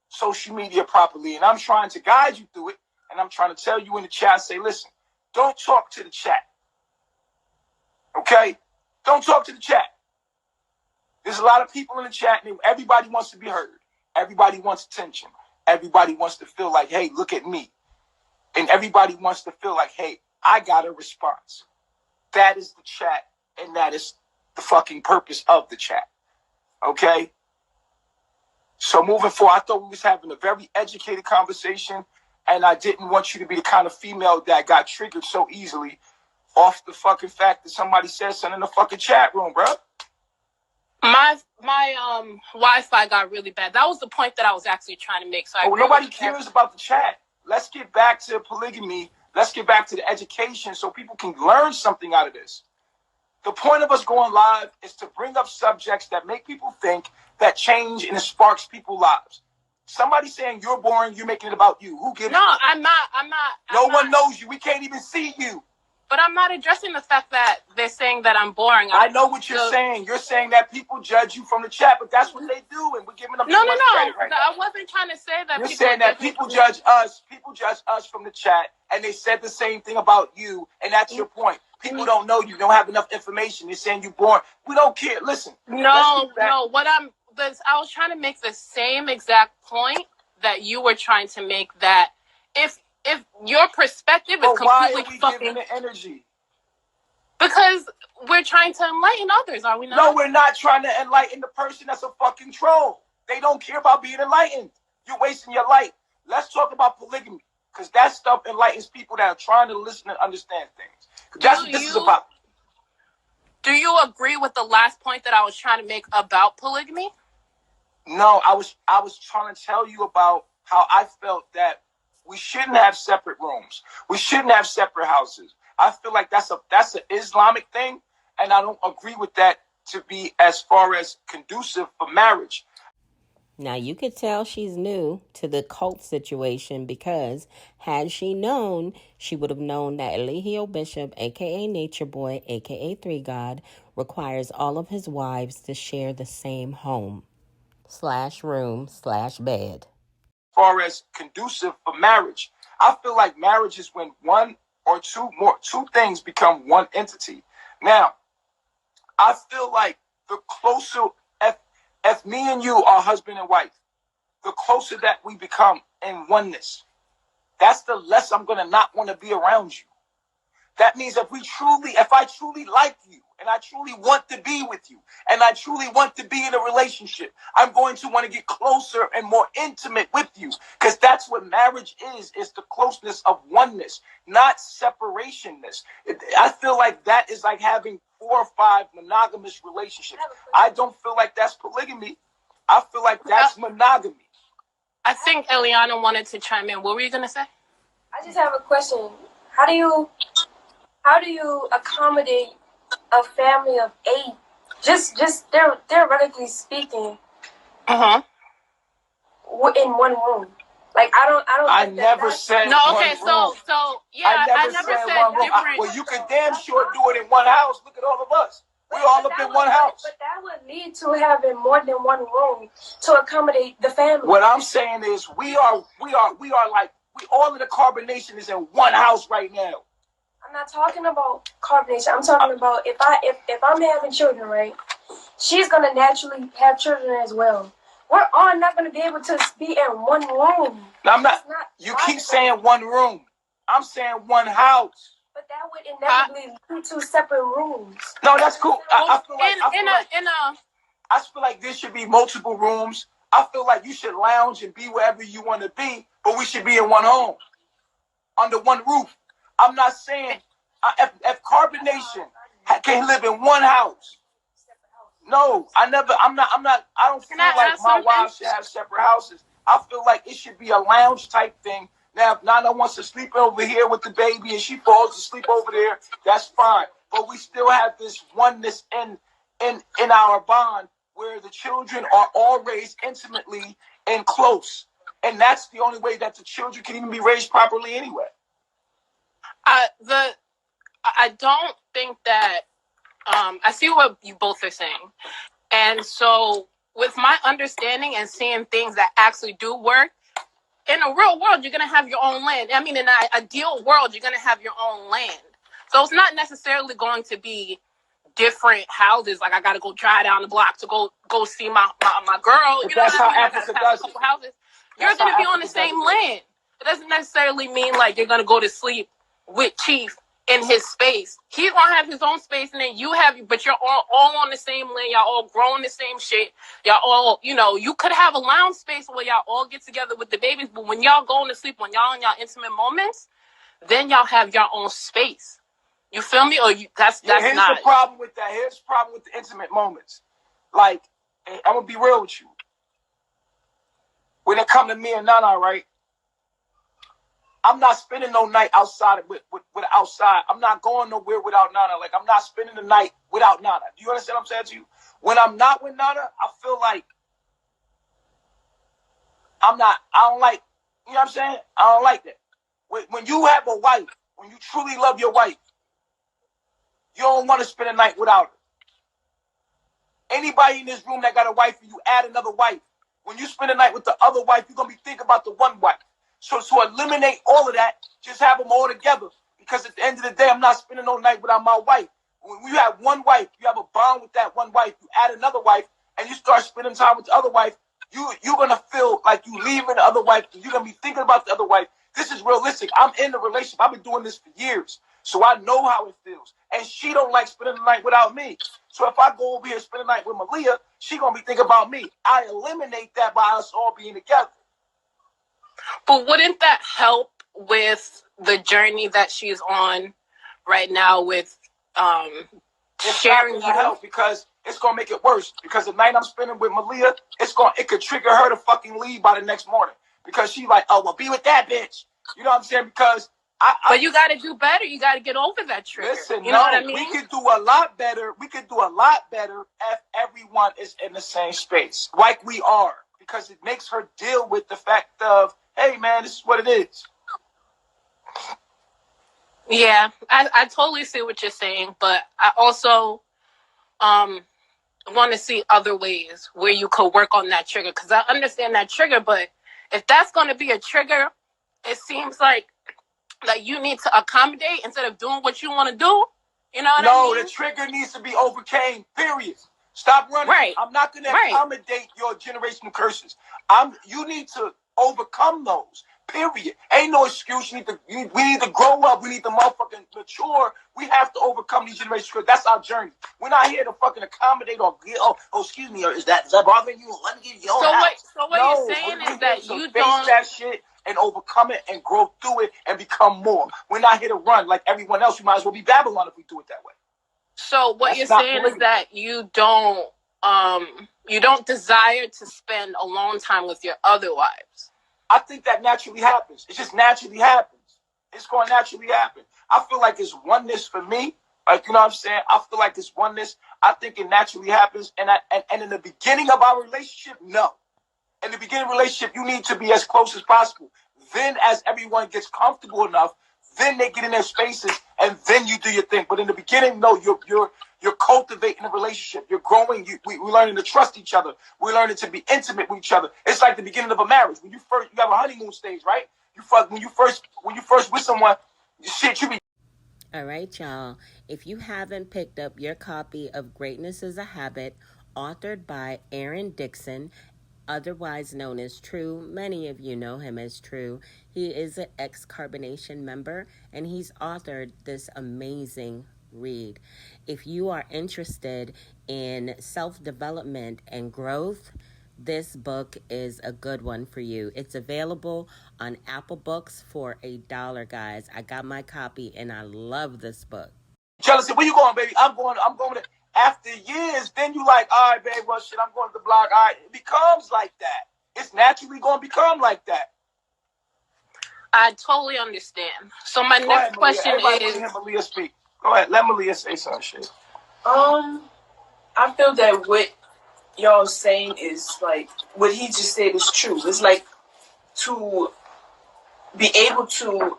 social media properly. And I'm trying to guide you through it. And I'm trying to tell you in the chat, say, listen, don't talk to the chat. Okay? Don't talk to the chat. There's a lot of people in the chat, and everybody wants to be heard. Everybody wants attention. Everybody wants to feel like, hey, look at me. And everybody wants to feel like, hey, I got a response. That is the chat, and that is the fucking purpose of the chat. Okay? So moving forward, I thought we was having a very educated conversation, and I didn't want you to be the kind of female that got triggered so easily off the fucking fact that somebody said something in the fucking chat room, bro. My Wi-Fi got really bad. That was the point that I was actually trying to make. So nobody cares about the chat. Let's get back to polygamy. Let's get back to the education so people can learn something out of this. The point of us going live is to bring up subjects that make people think, that change and it sparks people's lives. Somebody saying you're boring, you're making it about you. Who gives? No, I'm not. No one knows you. We can't even see you. But I'm not addressing the fact that they're saying that I'm boring. I know what you're saying. You're saying that people judge you from the chat, but that's what they do, and we're giving them no. credit right now. I wasn't trying to say that. You're saying that people judge us. People judge us from the chat, and they said the same thing about you, and that's your point. People don't know you. Don't have enough information. They're saying you're boring. We don't care. Listen. No. I was trying to make the same exact point that you were trying to make, that if if your perspective is But why completely are we fucking giving the energy? because we're trying to enlighten others, are we not? No, we're not trying to enlighten the person that's a fucking troll. They don't care about being enlightened. You're wasting your life. Let's talk about polygamy, because that stuff enlightens people that are trying to listen and understand things. That's what this is about. Do you agree with the last point that I was trying to make about polygamy? No, I was trying to tell you about how I felt that we shouldn't have separate rooms. We shouldn't have separate houses. I feel like that's an Islamic thing, and I don't agree with that to be as far as conducive for marriage. Now, you could tell she's new to the cult situation because had she known, she would have known that Eligio Bishop, a.k.a. Nature Boy, a.k.a. Three God, requires all of his wives to share the same home/room/bed. As far as conducive for marriage, I feel like marriage is when one or two things become one entity. Now, I feel like the closer, if me and you are husband and wife, the closer that we become in oneness, that's the less I'm going to not want to be around you. That means if I truly like you, and I truly want to be with you, and I truly want to be in a relationship, I'm going to want to get closer and more intimate with you, because that's what marriage is the closeness of oneness, not separationness. I feel like that is like having 4 or 5 monogamous relationships. I don't feel like that's polygamy. I feel like that's monogamy. I think Eliana wanted to chime in. What were you going to say? I just have a question. How do you accommodate a family of 8? Just theoretically speaking. Uh-huh. In one room. Like I don't. I never said. No, okay, so yeah, I never said different. Well, you could damn sure do it in one house. Look at all of us. We all up in one house. But that would lead to having more than one room to accommodate the family. What I'm saying is, we all in the carbonation is in one house right now. I'm not talking about carbonation. I'm talking about if I'm having children, right? She's gonna naturally have children as well. We're all not gonna be able to be in one room. No, I'm not. You keep saying one room. I'm saying one house. But that would inevitably lead to separate rooms. No, that's cool. I feel like there should be multiple rooms. I feel like you should lounge and be wherever you want to be, but we should be in one home, under one roof. I'm not saying if carbonation can live in one house. No, I don't feel like my wife should have separate houses. I feel like it should be a lounge type thing. Now, if Nana wants to sleep over here with the baby and she falls asleep over there, that's fine. But we still have this oneness in our bond where the children are all raised intimately and close. And that's the only way that the children can even be raised properly anyway. I don't think that I see what you both are saying. And so with my understanding and seeing things that actually do work, in a real world, you're going to have your own land. I mean, in an ideal world, you're going to have your own land. So it's not necessarily going to be different houses. Like I got to go drive down the block to go see my girl. But that's how Africa does it. Houses. You're going to be on the same land. It doesn't necessarily mean like you're going to go to sleep with Chief in his space. He's going to have his own space, and then but you're all on the same land. Y'all all growing the same shit. Y'all all, you could have a lounge space where y'all all get together with the babies, but when y'all going to sleep, when y'all in y'all intimate moments, then y'all have your own space. You feel me? Or that's here's not. The problem with that. Here's the problem with the intimate moments. Like, I'm going to be real with you. When it come to me and Nana, right? I'm not spending no night outside with outside. I'm not going nowhere without Nana. Like, I'm not spending the night without Nana. Do you understand what I'm saying to you? When I'm not with Nana, I feel like I don't like, you know what I'm saying? I don't like that. When you have a wife, when you truly love your wife, you don't want to spend a night without her. Anybody in this room that got a wife and you add another wife, when you spend a night with the other wife, you're going to be thinking about the one wife. So to eliminate all of that, just have them all together. Because at the end of the day, I'm not spending no night without my wife. When you have one wife, you have a bond with that one wife. You add another wife, and you start spending time with the other wife. You're going to feel like you leaving the other wife. You're going to be thinking about the other wife. This is realistic. I'm in the relationship. I've been doing this for years. So I know how it feels. And she don't like spending the night without me. So if I go over here and spend the night with Malia, she going to be thinking about me. I eliminate that by us all being together. But wouldn't that help with the journey that she's on right now with sharing? It's not gonna help because it's going to make it worse. Because the night I'm spending with Malia, it could trigger her to fucking leave by the next morning. Because she's like, oh, well, be with that bitch. You know what I'm saying? Because but you got to do better. You got to get over that trigger. Listen, you know what I mean? We could do a lot better. We could do a lot better if everyone is in the same space, like we are, because it makes her deal with the fact of, hey, man, this is what it is. Yeah, I totally see what you're saying, but I also want to see other ways where you could work on that trigger, because I understand that trigger, but if that's going to be a trigger, it seems like you need to accommodate instead of doing what you want to do. You know what I mean? No, the trigger needs to be overcame, period. Stop running. Right. I'm not going to accommodate your generational curses. You need to overcome those, period. Ain't no excuse. We need to grow up. We need to motherfucking mature. We have to overcome these generational curses. That's our journey. We're not here to fucking accommodate or, excuse me, or is that bothering you? Let me get your house. So what you're saying is that you don't... face that shit and overcome it and grow through it and become more. We're not here to run like everyone else. We might as well be Babylon if we do it that way. So what you're saying is that you don't desire to spend a long time with your other wives. I think that naturally happens. It just naturally happens. It's going to naturally happen. I feel like it's oneness for me. Like, you know what I'm saying? I feel like it's oneness. I think it naturally happens. And in the beginning of our relationship, no. In the beginning of the relationship, you need to be as close as possible. Then as everyone gets comfortable enough, then they get in their spaces and then you do your thing. But in the beginning, no, you're cultivating a relationship. You're growing. We're learning to trust each other. We're learning to be intimate with each other. It's like the beginning of a marriage. When you have a honeymoon stage, right? When you first with someone, shit, you be. All right, y'all. If you haven't picked up your copy of Greatness is a Habit, authored by Aaron Dixon, otherwise known as True. Many of you know him as True. He is an ex-Carbonation member, and he's authored this amazing read. If you are interested in self-development and growth, this book is a good one for you. It's available on Apple Books for $1, guys. I got my copy, and I love this book. Jealousy, where you going, baby? I'm going to... After years, then you like, all right, babe, well, shit, I'm going to the block. All right, it becomes like that. It's naturally going to become like that. I totally understand. So my next question is... Let Malia speak. Go ahead. Let Malia say some shit. I feel that what y'all saying is, like, what he just said is true. It's like to be able to...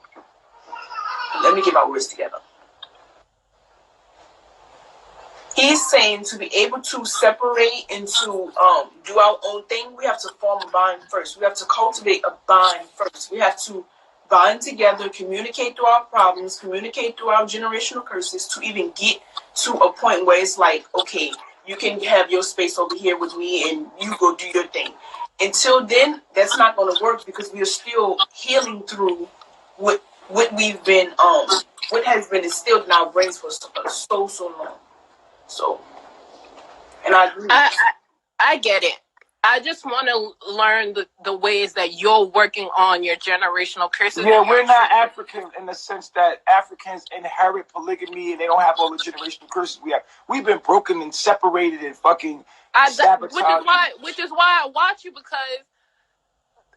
Let me get my words together. He's saying to be able to separate and to do our own thing, we have to form a bond first. We have to cultivate a bond first. We have to bond together, communicate through our problems, communicate through our generational curses to even get to a point where it's like, okay, you can have your space over here with me and you go do your thing. Until then, that's not going to work because we are still healing through what we've been, what has been instilled in our brains for so long. So, and I agree. I get it. I just want to learn the ways that you're working on your generational curses. Yeah, we're not African in the sense that Africans inherit polygamy and they don't have all the generational curses we have. We've been broken and separated and fucking sabotaged. Which is why I watch you, because,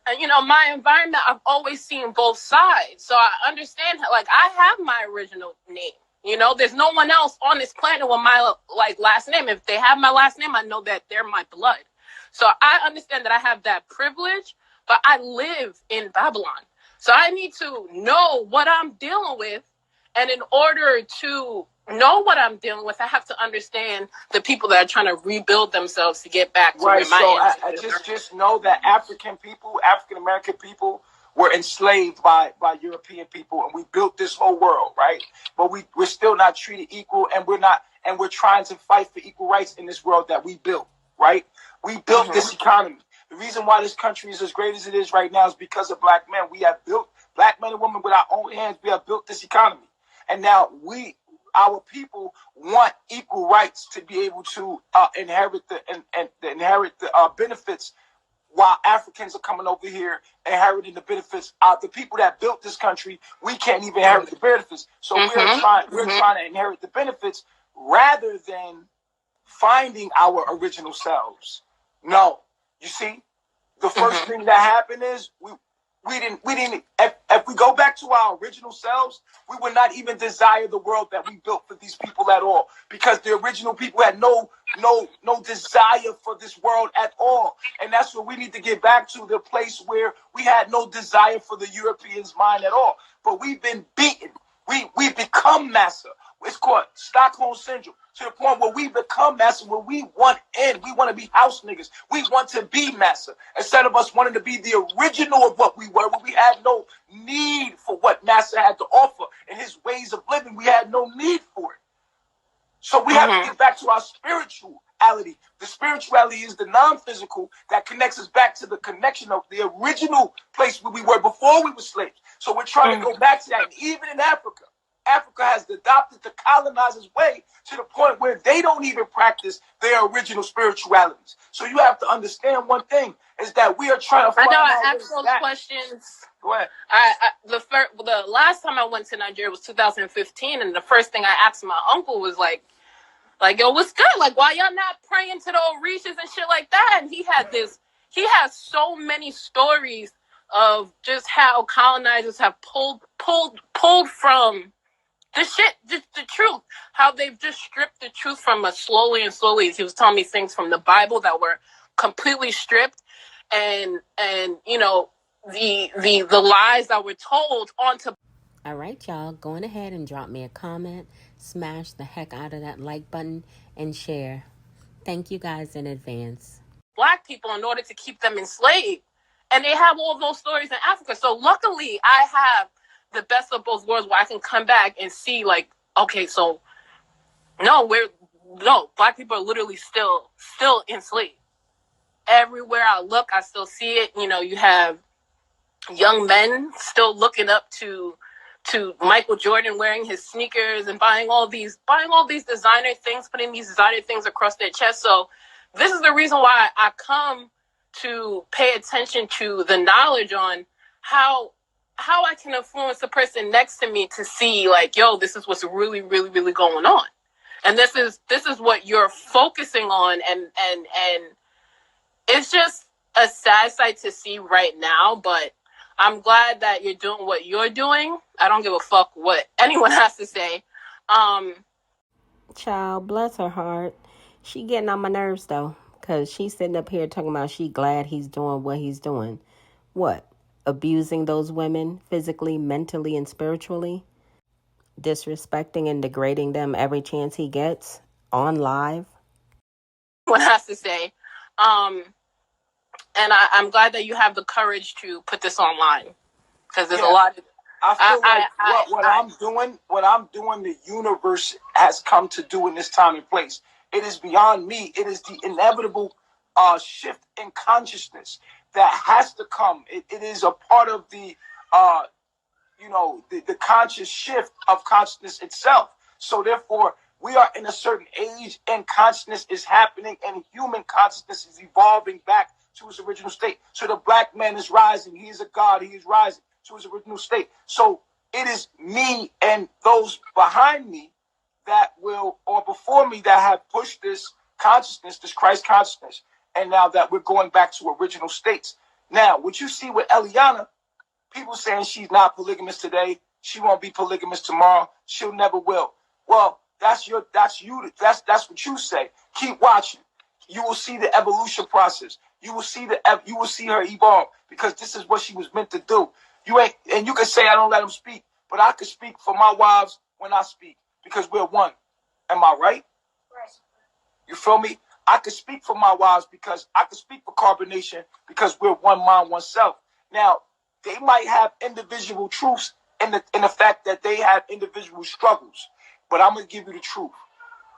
my environment, I've always seen both sides. So I understand how, I have my original name. There's no one else on this planet with my last name. If they have my last name, I know that they're my blood. So I understand that I have that privilege, but I live in Babylon. So I need to know what I'm dealing with. And in order to know what I'm dealing with, I have to understand the people that are trying to rebuild themselves to get back to right. Where my I just know that African American people were enslaved by European people, and we built this whole world, right? But we're still not treated equal, and we're trying to fight for equal rights in this world that we built, right? We built this economy. The reason why this country is as great as it is right now is because of black men. We have built Black men and women with our own hands, we have built this economy. And now our people want equal rights to be able to inherit the benefits, while Africans are coming over here inheriting the benefits. The people that built this country, we can't even inherit the benefits. So we're trying to inherit the benefits rather than finding our original selves. No, you see, the first thing that happened is we didn't. If we go back to our original selves, we would not even desire the world that we built for these people at all, because the original people had no desire for this world at all. And that's what we need to get back to, the place where we had no desire for the Europeans' mind at all. But we've been beaten. We become massa. It's called Stockholm Syndrome, to the point where we become massa, where we want in. We want to be house niggas. We want to be massa, instead of us wanting to be the original of what we were, where we had no need for what massa had to offer and his ways of living. We had no need for it. So we have to get back to our spirituality. The spirituality is the non-physical that connects us back to the connection of the original place where we were before we were slaves. So we're trying to go back to that. And even in Africa has adopted the colonizer's way to the point where they don't even practice their original spiritualities. So you have to understand one thing, is that we are trying to find out. I asked those questions. Go ahead. The last time I went to Nigeria was 2015, and the first thing I asked my uncle was like, yo, what's good? Like, why y'all not praying to the Orishas and shit like that? And he has so many stories of just how colonizers have pulled from the shit, the truth, how they've just stripped the truth from us slowly and slowly. He was telling me things from the Bible that were completely stripped, and you know, the lies that were told onto. All right, y'all, going ahead and drop me a comment, smash the heck out of that like button, and share. Thank you guys in advance. Black people, in order to keep them enslaved, and they have all those stories in Africa. So luckily, I have the best of both worlds, where I can come back and see, like, okay, so Black people are literally still enslaved. Everywhere I look, I still see it. You know, you have young men still looking up to Michael Jordan, wearing his sneakers and buying all these designer things, putting these designer things across their chest. So this is the reason why I come to pay attention to the knowledge on how I can influence the person next to me to see, like, yo, this is what's really, really, really going on. And this is what you're focusing on, and it's just a sad sight to see right now, but I'm glad that you're doing what you're doing. I don't give a fuck what anyone has to say. Child, bless her heart. She getting on my nerves, though, because she's sitting up here talking about she glad he's doing what he's doing. What? Abusing those women physically, mentally, and spiritually? Disrespecting and degrading them every chance he gets on live? What has to say. And I'm glad that you have the courage to put this online, because there's a lot of. I feel like what I'm doing, the universe has come to do in this time and place. It is beyond me. It is the inevitable shift in consciousness that has to come. It is a part of the conscious shift of consciousness itself. So therefore, we are in a certain age, and consciousness is happening, and human consciousness is evolving back to its original state. So the Black man is rising. He is a God. He is rising to his original state. So it is me and those behind me that will, or before me, that have pushed this consciousness, this Christ consciousness. And now that we're going back to original states. Now, what you see with Eliana, people saying she's not polygamous today, she won't be polygamous tomorrow, she'll never will. Well, that's what you say. Keep watching. You will see the evolution process. You will see her evolve, because this is what she was meant to do. And you can say I don't let them speak, but I can speak for my wives when I speak, because we're one. Am I right? Right. You feel me? I could speak for my wives, because I could speak for Carbonation, because we're one mind, one self. Now, they might have individual truths in the fact that they have individual struggles, but I'm going to give you the truth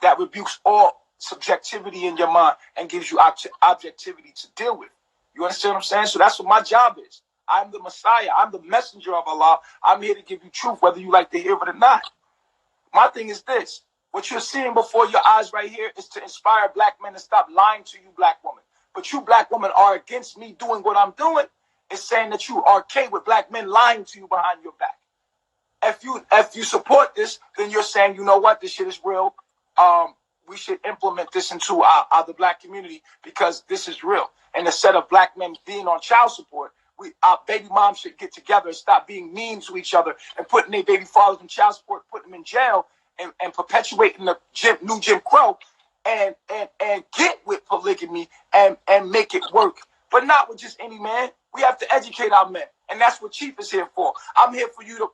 that rebukes all subjectivity in your mind and gives you objectivity to deal with. You understand what I'm saying? So that's what my job is. I'm the Messiah. I'm the messenger of Allah. I'm here to give you truth, whether you like to hear it or not. My thing is this. What you're seeing before your eyes right here is to inspire black men to stop lying to you, black women. But you black women are against me doing what I'm doing. It's saying that you are okay with black men lying to you behind your back. If you support this, then you're saying, you know what, this shit is real. We should implement this into the black community because this is real. And instead of black men being on child support, our baby moms should get together and stop being mean to each other and putting their baby fathers in child support, putting them in jail, and perpetuating the new Jim Crow, and get with polygamy and make it work. But not with just any man. We have to educate our men. And that's what Chief is here for. I'm here for you to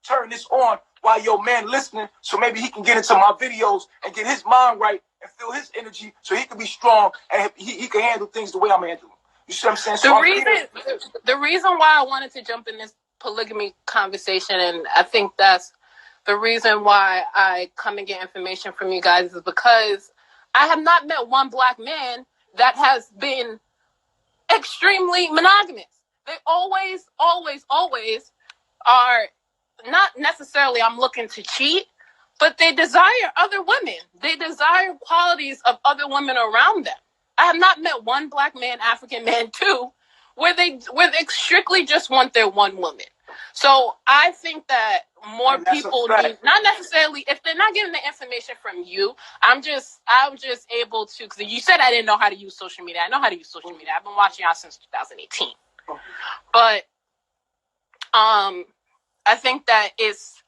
turn this on while your man listening, so maybe he can get into my videos and get his mind right and feel his energy so he can be strong and he can handle things the way I'm handling them. You see what I'm saying? So the reason why I wanted to jump in this polygamy conversation, and I think that's the reason why I come and get information from you guys, is because I have not met one black man that has been extremely monogamous. They always are not necessarily I'm looking to cheat, but they desire other women. They desire qualities of other women around them. I have not met one black man, African man too, where they strictly just want their one woman. So I think that more people need, not necessarily, if they're not getting the information from you, I'm just able to, because you said I didn't know how to use social media. I know how to use social media. I've been watching y'all since 2018. But I think that it's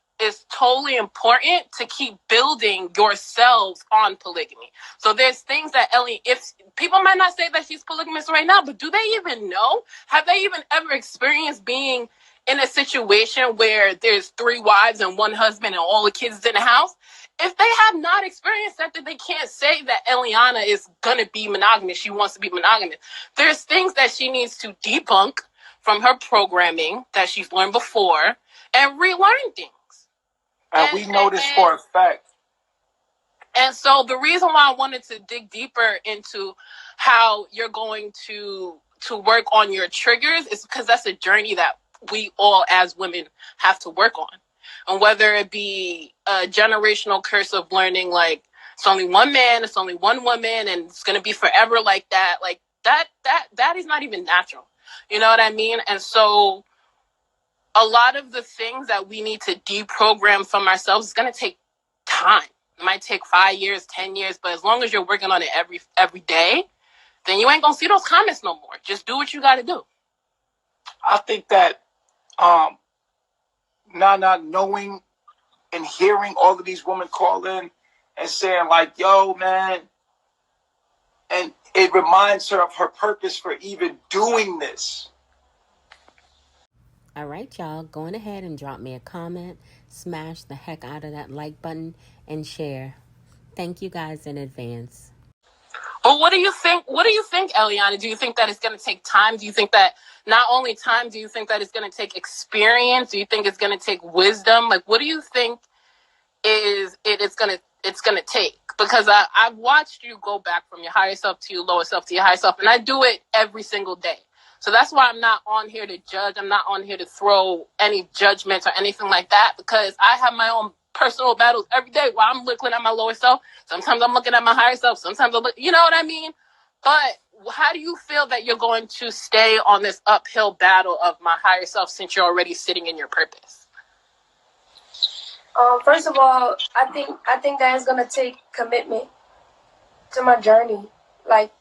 totally important to keep building yourselves on polygamy. So there's things that Ellie, if people might not say that she's polygamous right now, but do they even know? Have they even ever experienced being in a situation where there's 3 wives and 1 husband and all the kids is in the house? If they have not experienced that, then they can't say that Eliana is going to be monogamous. She wants to be monogamous. There's things that she needs to debunk from her programming that she's learned before and relearn things. And we know this for a fact. And so the reason why I wanted to dig deeper into how you're going to work on your triggers is because that's a journey that we all as women have to work on. And whether it be a generational curse of learning, like it's only one man, it's only one woman, and it's going to be forever like that is not even natural. You know what I mean? And so a lot of the things that we need to deprogram from ourselves is going to take time. It might take 5 years, 10 years, but as long as you're working on it every day, then you ain't going to see those comments no more. Just do what you got to do. I think that Nana knowing and hearing all of these women call in and saying like, yo, man, and it reminds her of her purpose for even doing this. All right, y'all, go on ahead and drop me a comment, smash the heck out of that like button, and share. Thank you guys in advance. Well, what do you think? What do you think, Eliana? Do you think that it's going to take time? Do you think that not only time, do you think that it's going to take experience? Do you think it's going to take wisdom? Like, what do you think it's going to take? Because I've watched you go back from your higher self to your lower self to your higher self, and I do it every single day. So that's why I'm not on here to judge. I'm not on here to throw any judgments or anything like that, because I have my own personal battles every day while I'm looking at my lower self. Sometimes I'm looking at my higher self. Sometimes you know what I mean? But how do you feel that you're going to stay on this uphill battle of my higher self since you're already sitting in your purpose? First of all, I think that it's gonna take commitment to my journey, like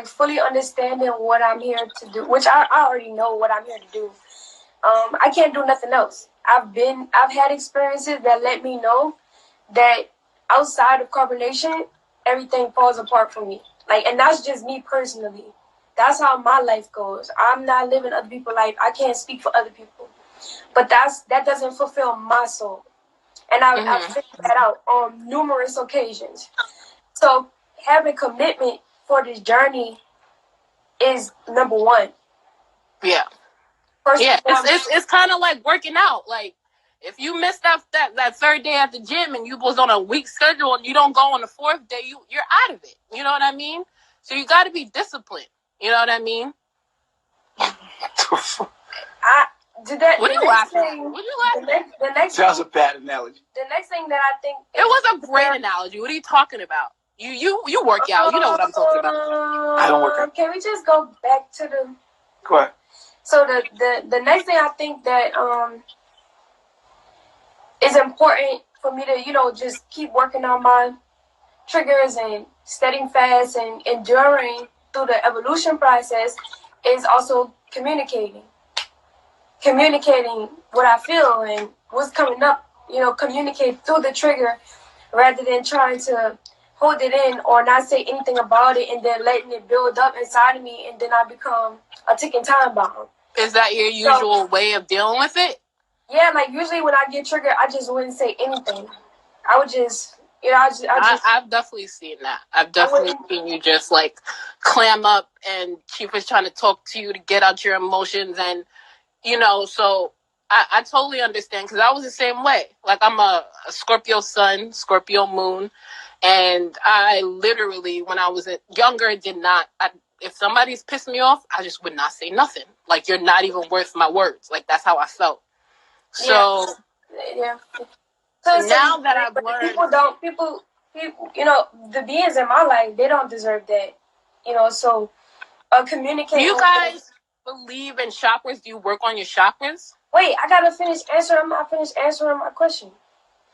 fully understanding what I'm here to do, which I already know what I'm here to do. I can't do nothing else. I've had experiences that let me know that outside of carbonation, everything falls apart for me. Like, and that's just me personally. That's how my life goes. I'm not living other people's life. I can't speak for other people. But that doesn't fulfill my soul. And I've figured that out on numerous occasions. So having commitment for this journey is number one. Yeah. It's kind of like working out. Like, if you missed that third day at the gym and you was on a week schedule and you don't go on the 4th day, you're out of it. You know what I mean? So you got to be disciplined. You know what I mean? Did that. What are you laughing at? What are you laughing at? The next. That was a bad analogy. The next thing that I think. It was a great analogy. What are you talking about? You work out. You know what I'm talking about. I don't work out. Can we just go back to the? Go ahead. So the next thing I think that is important for me to just keep working on my triggers and steading fast and enduring through the evolution process is also communicating what I feel and what's coming up. Communicate through the trigger rather than trying to hold it in or not say anything about it and then letting it build up inside of me and then I become a ticking time bomb. Is that your usual way of dealing with it? Yeah, like usually when I get triggered, I just wouldn't say anything. I would just, I've definitely seen that. I've definitely seen you just like clam up and she was trying to talk to you to get out your emotions and, so I totally understand because I was the same way. Like I'm a Scorpio sun, Scorpio moon. And I literally, when I was younger, if somebody's pissed me off, I just would not say nothing. Like, you're not even worth my words. Like, that's how I felt. So, yeah. So now that I've learned. People, the beings in my life, they don't deserve that. So communicating. Do you guys believe in chakras? Do you work on your chakras? Wait, I gotta finish answering my question.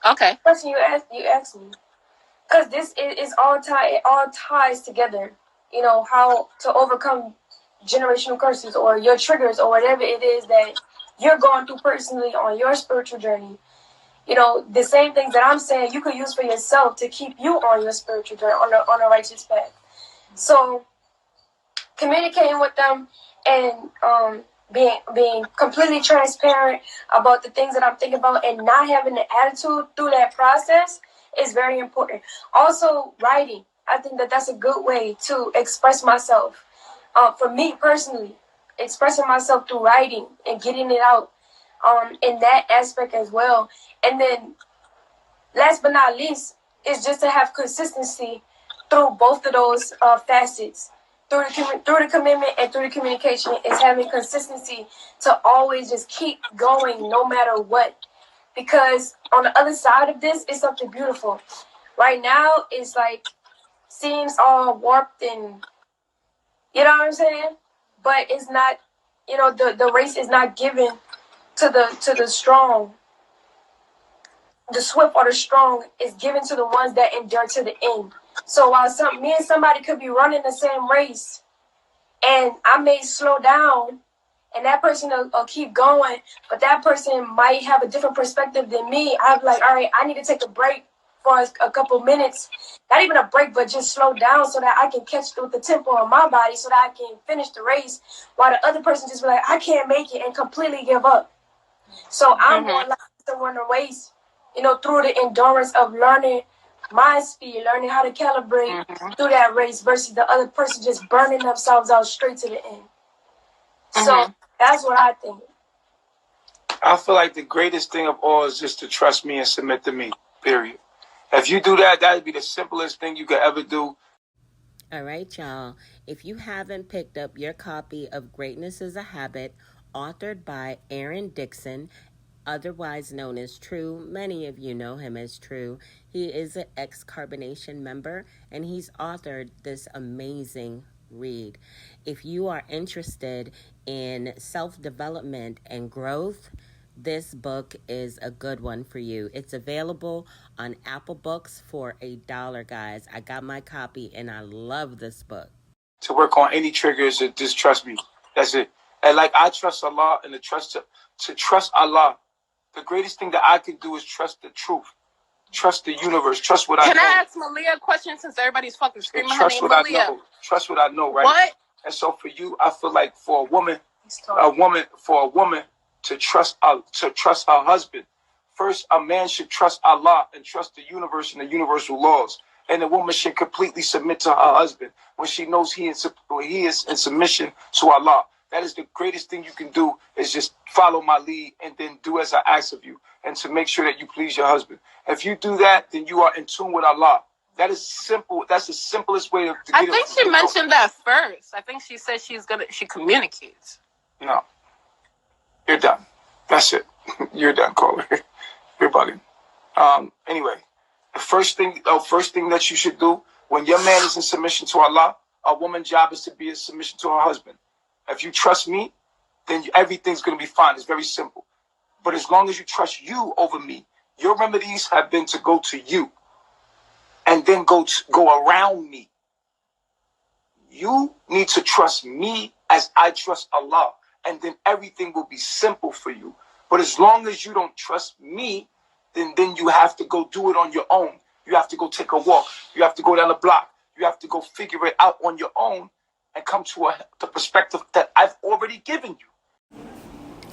Okay. The question you asked me. Because this is all ties together. How to overcome generational curses or your triggers or whatever it is that you're going through personally on your spiritual journey. The same things that I'm saying you could use for yourself to keep you on your spiritual journey, on a righteous path. So communicating with them and being completely transparent about the things that I'm thinking about and not having an attitude through that process is very important. Also, writing. I think that's a good way to express myself. For me personally, expressing myself through writing and getting it out in that aspect as well. And then, last but not least, is just to have consistency through both of those facets. Through the commitment and through the communication is having consistency to always just keep going no matter what. Because on the other side of this is something beautiful. Right now, it's like, seems all warped and, you know what I'm saying? But it's not, the race is not given to the strong. The swift or the strong is given to the ones that endure to the end. So while me and somebody could be running the same race and I may slow down and that person will keep going, but that person might have a different perspective than me. I'm like, all right, I need to take a break for a couple minutes. Not even a break, but just slow down so that I can catch with the tempo on my body so that I can finish the race while the other person just be like, I can't make it and completely give up. So I'm more like to run a race, through the endurance of learning my speed, learning how to calibrate through that race versus the other person just burning themselves out straight to the end. So that's what I think. I feel like the greatest thing of all is just to trust me and submit to me, period. If you do that, that'd be the simplest thing you could ever do. All right, y'all. If you haven't picked up your copy of Greatness is a Habit, authored by Aaron Dixon, otherwise known as True. Many of you know him as True. He is an ex-Carbonation member, and he's authored this amazing read. If you are interested in self-development and growth, this book is a good one for you. It's available on Apple Books for $1, guys. I got my copy, and I love this book. To work on any triggers, just trust me. That's it. And like I trust Allah, and to trust Allah, the greatest thing that I can do is trust the truth. Trust the universe. Trust what I know. Can I ask Malia a question since everybody's fucking screaming her name, Malia? Malia? Trust what I know, right? What? And so for you, I feel like for a woman to trust her husband, first a man should trust Allah and trust the universe and the universal laws. And the woman should completely submit to her husband when she knows he is in submission to Allah. That is the greatest thing you can do, is just follow my lead and then do as I ask of you, and to make sure that you please your husband. If you do that, then you are in tune with Allah. That is simple. That's the simplest way to get I think she mentioned that first. I think she said she communicates. No. You're done. That's it. You're done, caller. You're bugging. Anyway, the first thing that you should do when your man is in submission to Allah, a woman's job is to be in submission to her husband. If you trust me, then everything's going to be fine. It's very simple. But as long as you trust you over me, your remedies have been to go to you and then go around me. You need to trust me as I trust Allah, and then everything will be simple for you. But as long as you don't trust me, then you have to go do it on your own. You have to go take a walk. You have to go down the block. You have to go figure it out on your own and come to the perspective that I've already given you.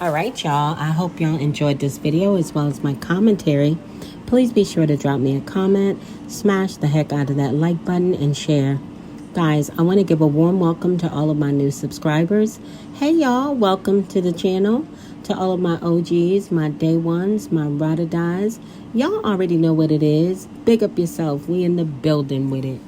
All right, y'all. I hope y'all enjoyed this video as well as my commentary. Please be sure to drop me a comment, smash the heck out of that like button, and share. Guys, I want to give a warm welcome to all of my new subscribers. Hey, y'all. Welcome to the channel. To all of my OGs, my day ones, my ride or dies. Y'all already know what it is. Big up yourself. We in the building with it.